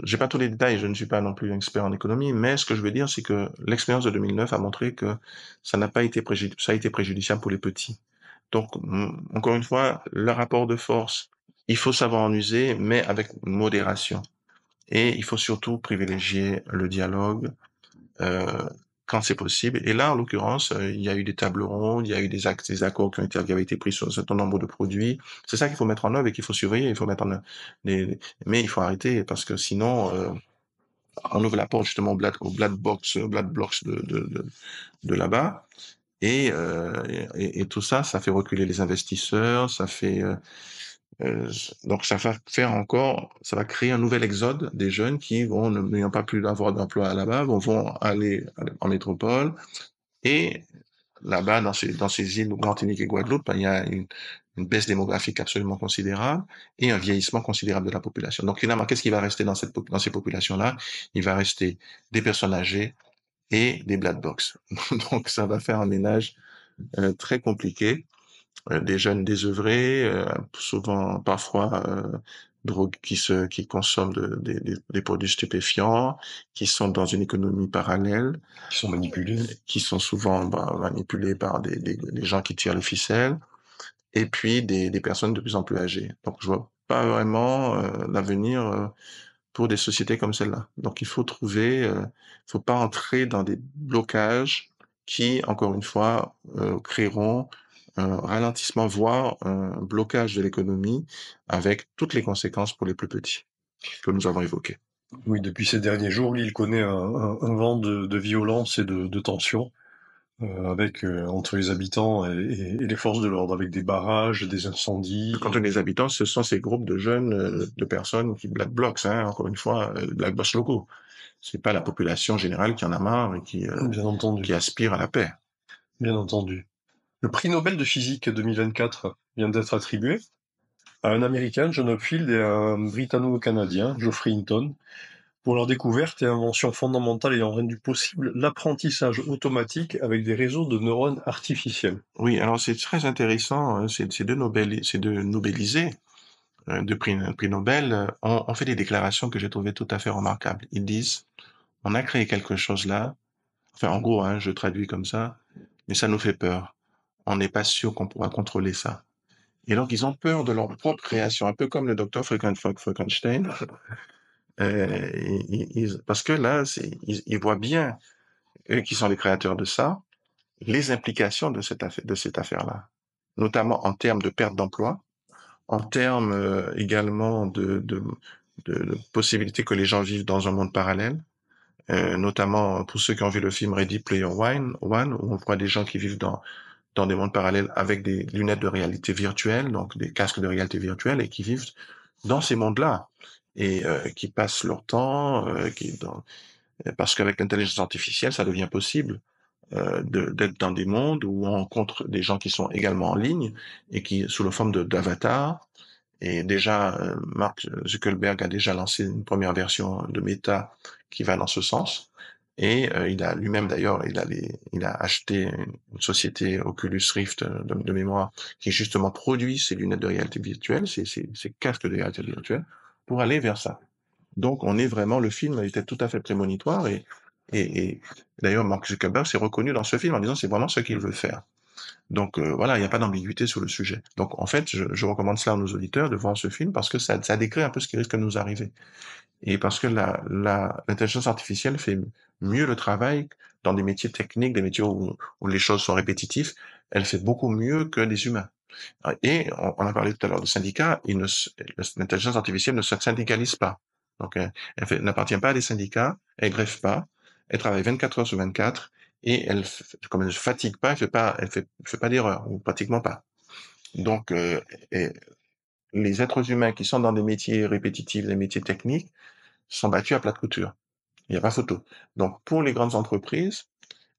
Speaker 3: j'ai pas tous les détails, je ne suis pas non plus expert en économie, mais ce que je veux dire, c'est que l'expérience de 2009 a montré que ça n'a pas été ça a été préjudiciable pour les petits. Donc, encore une fois, le rapport de force, il faut savoir en user, mais avec modération. Et il faut surtout privilégier le dialogue, euh, quand c'est possible. Et là, en l'occurrence, il y a eu des tables rondes, il y a eu des accords qui avaient été pris sur un certain nombre de produits. C'est ça qu'il faut mettre en œuvre et qu'il faut surveiller. Il faut mettre en œuvre mais il faut arrêter parce que sinon, on ouvre la porte justement au black box de là-bas. Et tout ça, ça fait reculer les investisseurs, euh, donc ça va faire encore, ça va créer un nouvel exode des jeunes qui vont, n'ayant pas pu avoir d'emploi là-bas, vont aller en métropole. Et là-bas, dans ces îles, Martinique et Guadeloupe, ben, il y a une baisse démographique absolument considérable et un vieillissement considérable de la population. Donc finalement, qu'est-ce qui va rester dans ces populations-là? Il va rester des personnes âgées et des black box. Donc ça va faire un ménage très compliqué, des jeunes désœuvrés, souvent parfois qui consomment des produits stupéfiants, qui sont dans une économie parallèle,
Speaker 2: Qui sont manipulés.
Speaker 3: qui sont souvent manipulés par des gens qui tirent les ficelles, et puis des personnes de plus en plus âgées. Donc je vois pas vraiment l'avenir pour des sociétés comme celle-là. Donc il faut faut pas entrer dans des blocages qui, encore une fois, créeront un ralentissement, voire un blocage de l'économie avec toutes les conséquences pour les plus petits que nous avons évoquées.
Speaker 2: Oui, depuis ces derniers jours, l'île connaît un vent de violence et de tension avec entre les habitants et les forces de l'ordre, avec des barrages, des incendies.
Speaker 3: Quand on dit les habitants, ce sont ces groupes de jeunes, de personnes qui black blocs, hein, encore une fois, black blocs locaux. C'est pas la population générale qui en a marre et
Speaker 2: Bien entendu,
Speaker 3: qui aspire à la paix.
Speaker 2: bien entendu. Le prix Nobel de physique 2024 vient d'être attribué à un Américain, John Hopfield, et à un Britanno-Canadien, Geoffrey Hinton, pour leur découverte et invention fondamentale ayant rendu possible l'apprentissage automatique avec des réseaux de neurones artificiels.
Speaker 3: Oui, alors c'est très intéressant, ces deux Nobelisés de prix Nobel ont fait des déclarations que j'ai trouvées tout à fait remarquables. Ils disent, on a créé quelque chose là, enfin en gros, hein, je traduis comme ça, mais ça nous fait peur. On n'est pas sûr qu'on pourra contrôler ça. Et donc ils ont peur de leur propre création, un peu comme le docteur Frankenstein, parce que là, ils voient bien, eux qui sont les créateurs de ça, les implications de cette affaire-là, notamment en termes de perte d'emploi, en termes également de possibilité que les gens vivent dans un monde parallèle, notamment pour ceux qui ont vu le film Ready Player One, où on voit des gens qui vivent dans des mondes parallèles avec des lunettes de réalité virtuelle, donc des casques de réalité virtuelle, et qui vivent dans ces mondes-là et qui passent leur temps, parce qu'avec l'intelligence artificielle, ça devient possible d'être dans des mondes où on rencontre des gens qui sont également en ligne et qui, sous la forme d'avatars. Et déjà, Mark Zuckerberg a déjà lancé une première version de Meta qui va dans ce sens. Et il a lui-même d'ailleurs, il a acheté une société Oculus Rift de mémoire qui justement produit ces lunettes de réalité virtuelle, ces casques de réalité virtuelle, pour aller vers ça. Donc, on est vraiment, le film était tout à fait prémonitoire et d'ailleurs, Mark Zuckerberg s'est reconnu dans ce film en disant c'est vraiment ce qu'il veut faire. Donc voilà, il n'y a pas d'ambiguïté sur le sujet. Donc en fait, je recommande cela à nos auditeurs de voir ce film parce que ça décrit un peu ce qui risque de nous arriver. Et parce que l'intelligence artificielle fait mieux le travail dans des métiers techniques, des métiers où les choses sont répétitives, elle fait beaucoup mieux que les humains. Et on a parlé tout à l'heure de syndicats, l'intelligence artificielle ne se syndicalise pas. Donc, n'appartient pas à des syndicats, elle greffe pas, elle travaille 24 heures sur 24 et comme elle ne fatigue pas, elle fait pas d'erreur ou pratiquement pas. Donc, et les êtres humains qui sont dans des métiers répétitifs, des métiers techniques, sont battus à plat de couture. Il n'y a pas photo. Donc, pour les grandes entreprises,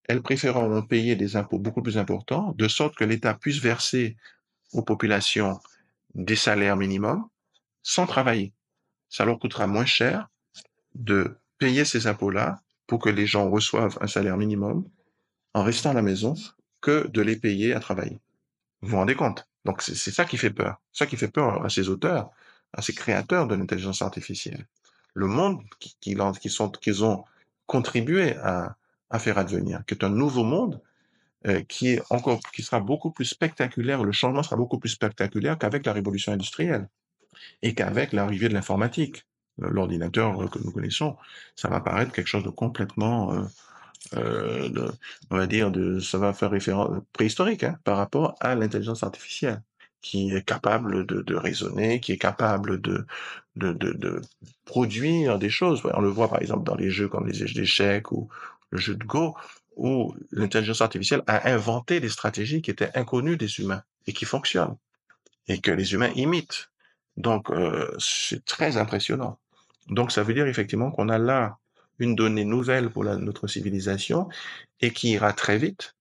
Speaker 3: elles préféreront payer des impôts beaucoup plus importants, de sorte que l'État puisse verser aux populations des salaires minimums sans travailler. Ça leur coûtera moins cher de payer ces impôts-là pour que les gens reçoivent un salaire minimum en restant à la maison que de les payer à travailler. Vous vous rendez compte? Donc, c'est ça qui fait peur. Ça qui fait peur à ces auteurs, à ces créateurs de l'intelligence artificielle. Le monde qu'ils ont contribué à faire advenir, qui est un nouveau monde qui sera beaucoup plus spectaculaire, le changement sera beaucoup plus spectaculaire qu'avec la révolution industrielle et qu'avec l'arrivée de l'informatique. L'ordinateur que nous connaissons, ça va paraître quelque chose de complètement on va dire, ça va faire référence préhistorique hein, par rapport à l'intelligence artificielle, qui est capable de raisonner, qui est capable de produire des choses. On le voit par exemple dans les jeux comme les jeux d'échecs ou le jeu de Go, où l'intelligence artificielle a inventé des stratégies qui étaient inconnues des humains et qui fonctionnent et que les humains imitent. Donc, c'est très impressionnant. Donc, ça veut dire effectivement qu'on a là une donnée nouvelle pour notre civilisation et qui ira très vite.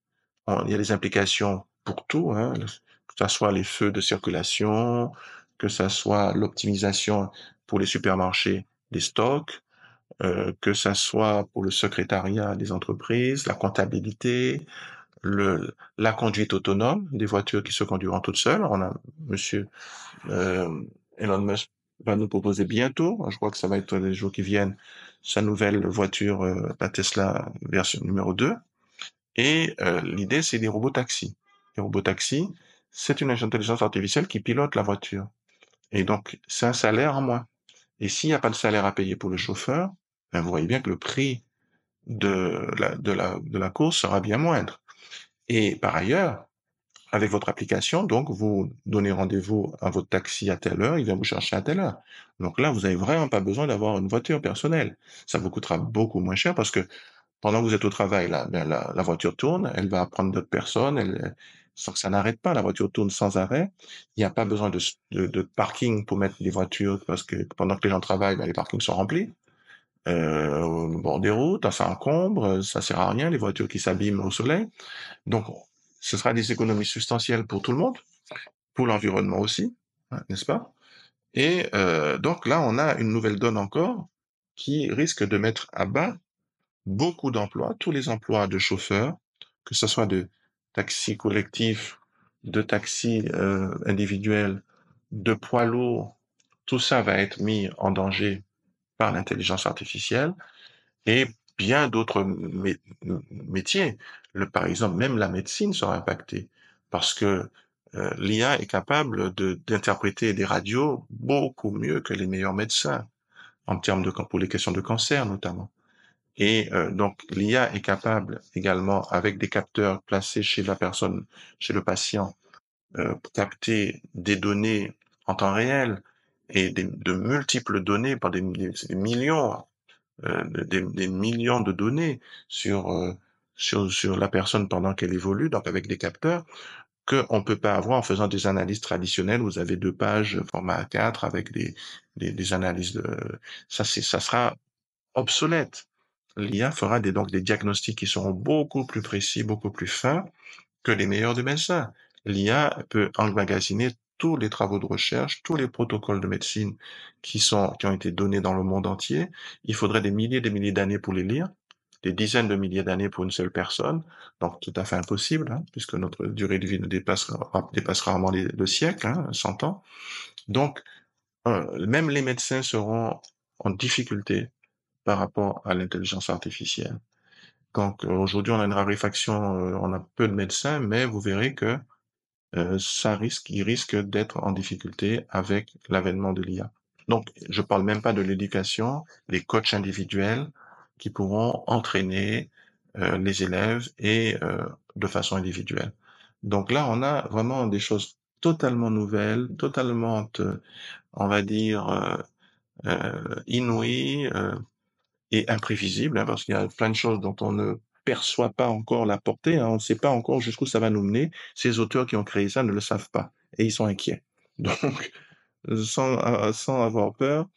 Speaker 3: Il y a des implications pour tout, hein, que ce soit les feux de circulation, que ce soit l'optimisation pour les supermarchés des stocks, que ce soit pour le secrétariat des entreprises, la comptabilité, la conduite autonome, des voitures qui se conduiront toutes seules. On a Monsieur euh, Elon Musk va nous proposer bientôt, je crois que ça va être les jours qui viennent, sa nouvelle voiture, la Tesla version numéro 2. Et l'idée, c'est des robots taxis. Les robots taxis, c'est une intelligence artificielle qui pilote la voiture. Et donc, c'est un salaire en moins. Et s'il n'y a pas de salaire à payer pour le chauffeur, ben vous voyez bien que le prix de la course sera bien moindre. Et par ailleurs, avec votre application, donc vous donnez rendez-vous à votre taxi à telle heure, il vient vous chercher à telle heure. Donc là, vous n'avez vraiment pas besoin d'avoir une voiture personnelle. Ça vous coûtera beaucoup moins cher parce que pendant que vous êtes au travail, la voiture tourne, elle va prendre d'autres personnes, sans que ça n'arrête pas, la voiture tourne sans arrêt. Il n'y a pas besoin de parking pour mettre les voitures parce que pendant que les gens travaillent, ben, les parkings sont remplis. Au bord des routes, ça encombre, ça sert à rien, les voitures qui s'abîment au soleil. Donc, ce sera des économies substantielles pour tout le monde, pour l'environnement aussi, hein, n'est-ce pas? Et donc là, on a une nouvelle donne encore qui risque de mettre à bas beaucoup d'emplois, tous les emplois de chauffeurs, que ce soit de taxis collectifs, de taxis individuels, de poids lourds, tout ça va être mis en danger par l'intelligence artificielle et bien d'autres métiers. Par exemple, même la médecine sera impactée parce que l'IA est capable d'interpréter des radios beaucoup mieux que les meilleurs médecins en termes pour les questions de cancer notamment. Et donc l'IA est capable également, avec des capteurs placés chez la personne, chez le patient, capter des données en temps réel et de multiples données par des millions des millions de données sur la personne pendant qu'elle évolue, donc avec des capteurs, qu'on ne peut pas avoir en faisant des analyses traditionnelles. Vous avez 2 pages format A4 avec des analyses ça sera obsolète. L'IA fera donc des diagnostics qui seront beaucoup plus précis, beaucoup plus fins que les meilleurs des médecins. L'IA peut emmagasiner tous les travaux de recherche, tous les protocoles de médecine qui ont été donnés dans le monde entier. Il faudrait des milliers d'années pour les lire, des dizaines de milliers d'années pour une seule personne. Donc, tout à fait impossible, hein, puisque notre durée de vie ne dépasse rarement le siècle, hein, 100 ans. Donc, même les médecins seront en difficulté par rapport à l'intelligence artificielle. Donc, aujourd'hui, on a une raréfaction, on a peu de médecins, mais vous verrez que il risque d'être en difficulté avec l'avènement de l'IA. Donc, je parle même pas de l'éducation, les coachs individuels qui pourront entraîner les élèves et de façon individuelle. Donc là, on a vraiment des choses totalement nouvelles, totalement, on va dire, inouïes et imprévisibles, hein, parce qu'il y a plein de choses dont on ne perçoit pas encore la portée, hein, on ne sait pas encore jusqu'où ça va nous mener. Ces auteurs qui ont créé ça ne le savent pas et ils sont inquiets. Donc, sans avoir peur,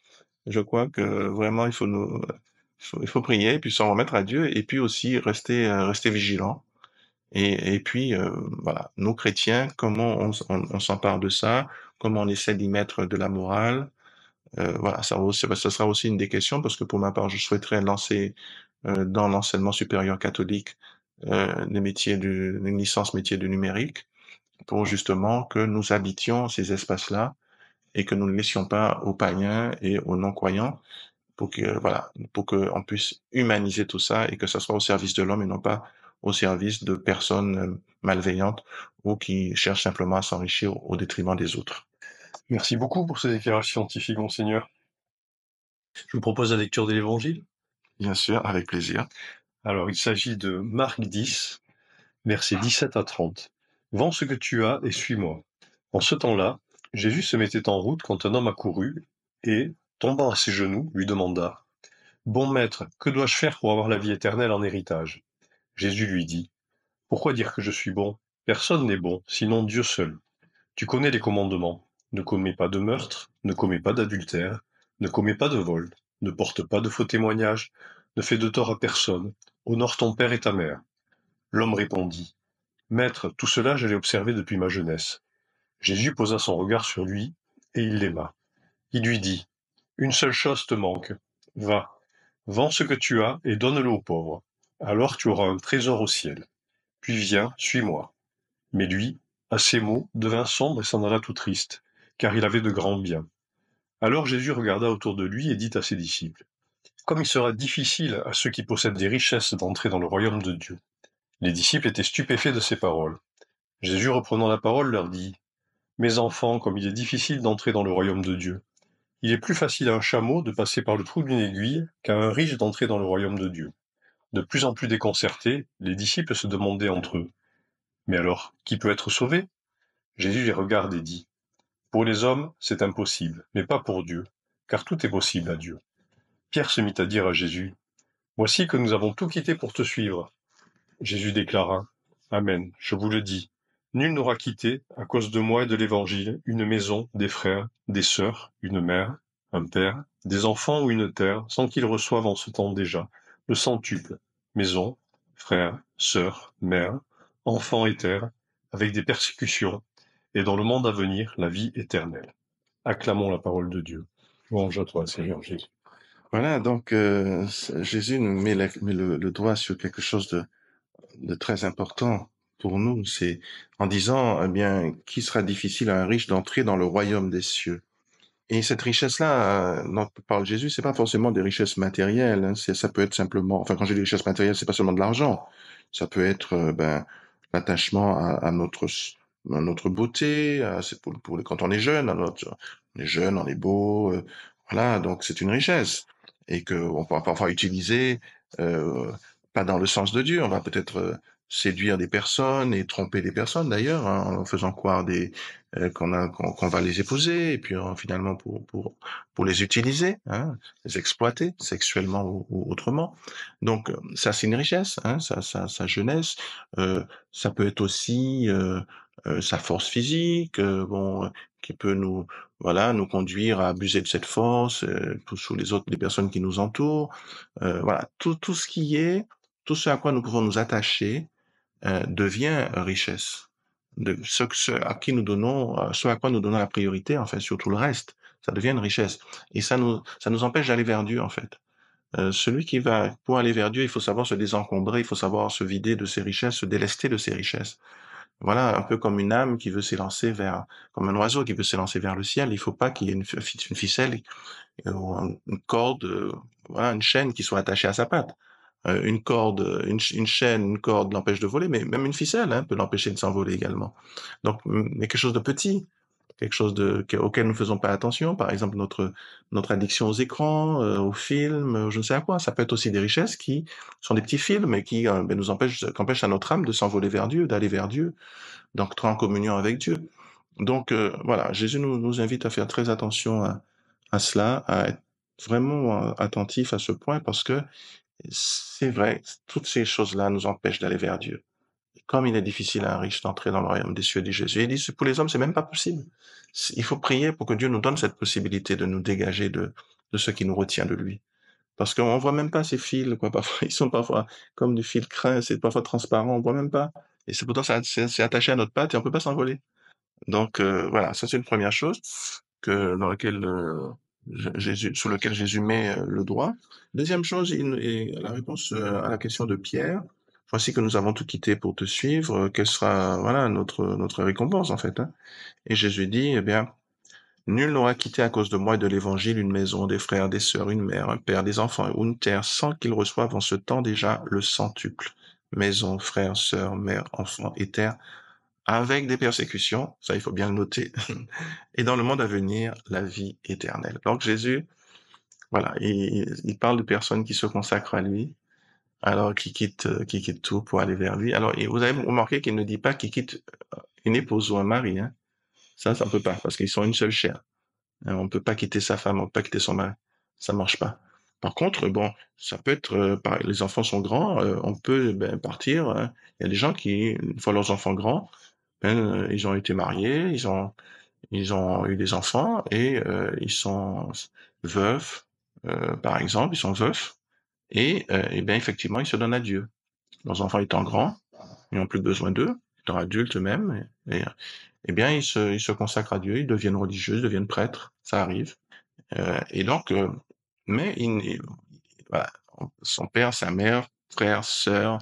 Speaker 3: Je crois que vraiment il faut prier, puis s'en remettre à Dieu, et puis aussi rester vigilant. Et puis voilà, nous chrétiens, comment on s'empare de ça, comment on essaie d'y mettre de la morale. Voilà, ça sera aussi une des questions, parce que pour ma part, je souhaiterais lancer dans l'enseignement supérieur catholique une licence métier du numérique, pour justement que nous habitions ces espaces-là et que nous ne laissions pas aux païens et aux non-croyants, pour que voilà, pour qu'on puisse humaniser tout ça et que ça soit au service de l'homme et non pas au service de personnes malveillantes ou qui cherchent simplement à s'enrichir au détriment des autres.
Speaker 2: Merci beaucoup pour ces éclairages scientifiques, monseigneur. Je vous propose la lecture de l'Évangile.
Speaker 3: Bien sûr, avec plaisir.
Speaker 2: Alors, il s'agit de Marc 10, versets 17 à 30. Vends ce que tu as et suis-moi. En ce temps-là, Jésus se mettait en route quand un homme accourut et, tombant à ses genoux, lui demanda: Bon maître, que dois-je faire pour avoir la vie éternelle en héritage? Jésus lui dit: Pourquoi dire que je suis bon? Personne n'est bon, sinon Dieu seul. Tu connais les commandements. Ne commets pas de meurtre, ne commets pas d'adultère, ne commets pas de vol, ne porte pas de faux témoignages, ne fais de tort à personne, honore ton père et ta mère. L'homme répondit: Maître, tout cela je l'ai observé depuis ma jeunesse. Jésus posa son regard sur lui, et il l'aima. Il lui dit: Une seule chose te manque. Va, vends ce que tu as et donne-le aux pauvres. Alors tu auras un trésor au ciel. Puis viens, suis-moi. Mais lui, à ces mots, devint sombre et s'en alla tout triste, car il avait de grands biens. Alors Jésus regarda autour de lui et dit à ses disciples: Comme il sera difficile à ceux qui possèdent des richesses d'entrer dans le royaume de Dieu. Les disciples étaient stupéfaits de ces paroles. Jésus, reprenant la parole, leur dit: Mes enfants, comme il est difficile d'entrer dans le royaume de Dieu. Il est plus facile à un chameau de passer par le trou d'une aiguille qu'à un riche d'entrer dans le royaume de Dieu. De plus en plus déconcertés, les disciples se demandaient entre eux: Mais alors, qui peut être sauvé? Jésus les regarde et dit: Pour les hommes, c'est impossible, mais pas pour Dieu, car tout est possible à Dieu. Pierre se mit à dire à Jésus: Voici que nous avons tout quitté pour te suivre. Jésus déclara: Amen, je vous le dis, nul n'aura quitté, à cause de moi et de l'Évangile, une maison, des frères, des sœurs, une mère, un père, des enfants ou une terre, sans qu'il reçoive en ce temps déjà le centuple: maison, frères, sœurs, mère, enfants et terre, avec des persécutions, et dans le monde à venir, la vie éternelle. Acclamons la parole de Dieu. Louange à toi, Seigneur Jésus.
Speaker 3: Voilà, donc Jésus nous met le doigt sur quelque chose de très important pour nous, c'est en disant, eh bien, qui sera difficile à un riche d'entrer dans le royaume des cieux. Et cette richesse-là, dont parle Jésus, c'est pas forcément des richesses matérielles, hein, ça peut être simplement, enfin, quand j'ai des richesses matérielles, c'est pas seulement de l'argent. Ça peut être, l'attachement à notre beauté, c'est quand on est jeune, on est jeune, on est beau, voilà, donc c'est une richesse. Et que on peut parfois utiliser, euh, pas dans le sens de Dieu, on va peut-être séduire des personnes et tromper des personnes d'ailleurs, hein, en faisant croire qu'on va les épouser et puis finalement pour les utiliser, hein, les exploiter sexuellement ou autrement. Donc ça c'est une richesse, hein, sa jeunesse. Ça peut être aussi sa force physique, qui peut nous voilà nous conduire à abuser de cette force sur les personnes qui nous entourent. Voilà, tout ce qui est, tout ce à quoi nous pouvons nous attacher devient richesse. De ce à qui nous donnons, ce à quoi nous donnons la priorité, en fait, sur tout le reste, ça devient une richesse. Et ça nous empêche d'aller vers Dieu, en fait. Celui qui va, pour aller vers Dieu, il faut savoir se désencombrer, il faut savoir se vider de ses richesses, se délester de ses richesses. Voilà, un peu comme une âme qui veut s'élancer comme un oiseau qui veut s'élancer vers le ciel. Il faut pas qu'il y ait une ficelle ou une corde, voilà, une chaîne qui soit attachée à sa patte. Une corde, une chaîne, une corde l'empêche de voler, mais même une ficelle peut l'empêcher de s'envoler également. Donc, mais quelque chose de petit, quelque chose auquel nous ne faisons pas attention, par exemple notre addiction aux écrans, aux films, je ne sais à quoi. Ça peut être aussi des richesses qui sont des petits films et qui qu'empêchent à notre âme de s'envoler vers Dieu, d'aller vers Dieu, d'entrer en communion avec Dieu. Donc voilà, Jésus nous invite à faire très attention à cela, à être vraiment attentif à ce point parce que c'est vrai, toutes ces choses-là nous empêchent d'aller vers Dieu. Comme il est difficile à un riche d'entrer dans le royaume des cieux, dit Jésus. Il dit, pour les hommes, c'est même pas possible. Il faut prier pour que Dieu nous donne cette possibilité de nous dégager de ce qui nous retient de lui. Parce qu'on voit même pas ces fils, quoi. Parfois, ils sont parfois comme du fil crin, c'est parfois transparent, on voit même pas. Et c'est pourtant c'est attaché à notre patte et on peut pas s'envoler. Donc voilà, ça c'est une première chose dans laquelle Jésus, sur lequel Jésus met le doigt. Deuxième chose, et la réponse à la question de Pierre. Voici que nous avons tout quitté pour te suivre. Quelle sera voilà notre récompense en fait, hein? Et Jésus dit, eh bien, nul n'aura quitté à cause de moi et de l'évangile une maison, des frères, des sœurs, une mère, un père, des enfants ou une terre, sans qu'ils reçoivent en ce temps déjà le centuple. Maison, frères, sœurs, mère, enfants et terre, avec des persécutions, ça il faut bien le noter, et dans le monde à venir, la vie éternelle. Donc Jésus, voilà, il parle de personnes qui se consacrent à lui, alors qui quittent tout pour aller vers lui. Alors, et vous avez remarqué qu'il ne dit pas qu'il quitte une épouse ou un mari, hein. Ça ne peut pas, parce qu'ils sont une seule chair. On ne peut pas quitter sa femme, on ne peut pas quitter son mari. Ça marche pas. Par contre, bon, ça peut être, les enfants sont grands, on peut partir, hein. Il y a des gens qui, une fois leurs enfants grands, ils ont été mariés, ils ont eu des enfants et ils sont veufs, par exemple, ils sont veufs et bien effectivement, ils se donnent à Dieu. Leurs enfants étant grands, ils n'ont plus besoin d'eux, étant adultes même, et bien ils se consacrent à Dieu, ils deviennent religieux, ils deviennent prêtres, ça arrive. Et donc, mais voilà, son père, sa mère, frère, sœur,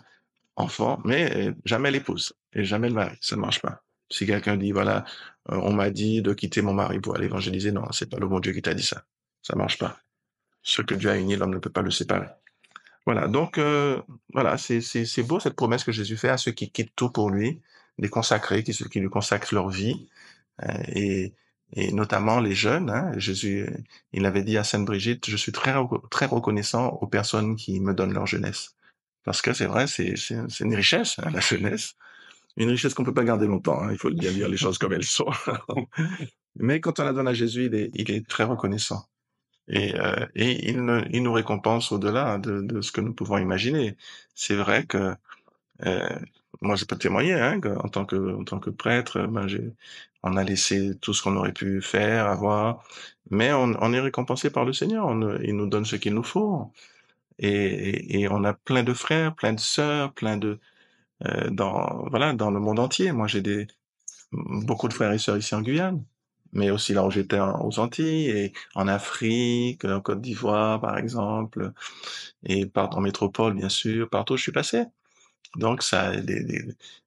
Speaker 3: enfant, mais jamais l'épouse et jamais le mari, ça ne marche pas. Si quelqu'un dit, voilà, on m'a dit de quitter mon mari pour aller évangéliser, non, c'est pas le bon Dieu qui t'a dit ça. Ça marche pas. Ce que Dieu a uni, l'homme ne peut pas le séparer. Voilà, donc voilà, c'est beau cette promesse que Jésus fait à ceux qui quittent tout pour lui, les consacrés, qui lui consacrent leur vie, euh, et, et notamment les jeunes. Hein. Jésus, il avait dit à Sainte Brigitte, je suis très reconnaissant aux personnes qui me donnent leur jeunesse. Parce que c'est vrai, c'est une richesse, hein, la jeunesse. Une richesse qu'on peut pas garder longtemps, hein, il faut bien dire les choses comme elles sont. Mais quand on la donne à Jésus, il est très reconnaissant. Et il nous récompense au-delà de ce que nous pouvons imaginer. C'est vrai que euh, moi, je peux témoigner, hein, en tant que prêtre, on a laissé tout ce qu'on aurait pu faire, avoir, mais on est récompensé par le Seigneur. Il nous donne ce qu'il nous faut. Et on a plein de frères, plein de sœurs, dans le monde entier. Moi, beaucoup de frères et sœurs ici en Guyane, mais aussi là où j'étais aux Antilles et en Afrique, en Côte d'Ivoire, par exemple, et en métropole, bien sûr, partout où je suis passé. Donc,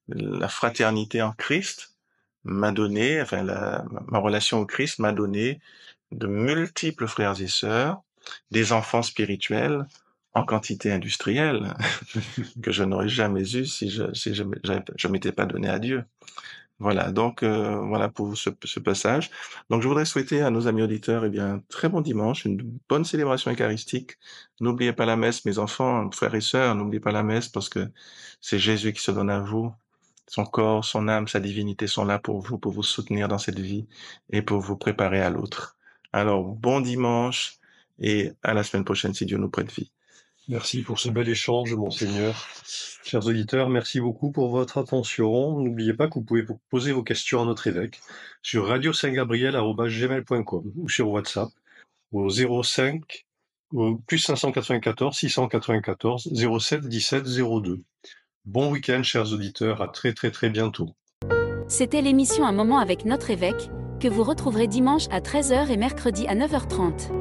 Speaker 3: la fraternité en Christ m'a donné, enfin, ma relation au Christ m'a donné de multiples frères et sœurs, des enfants spirituels en quantité industrielle que je n'aurais jamais eu si je m'étais pas donné à Dieu. Voilà, donc voilà pour ce passage. Donc je voudrais souhaiter à nos amis auditeurs, eh bien, très bon dimanche, une bonne célébration eucharistique. N'oubliez pas la messe, mes enfants, frères et sœurs, n'oubliez pas la messe parce que c'est Jésus qui se donne à vous. Son corps, son âme, sa divinité sont là pour vous soutenir dans cette vie et pour vous préparer à l'autre. Alors, bon dimanche et à la semaine prochaine si Dieu nous prête vie.
Speaker 2: Merci pour ce bel échange, monseigneur. Chers auditeurs, merci beaucoup pour votre attention. N'oubliez pas que vous pouvez poser vos questions à notre évêque sur radio-saint-gabriel@gmail.com ou sur WhatsApp au 05 au plus 594 694 07 17 02. Bon week-end, chers auditeurs. À très très très bientôt.
Speaker 1: C'était l'émission Un moment avec notre évêque, que vous retrouverez dimanche à 13h et mercredi à 9h30.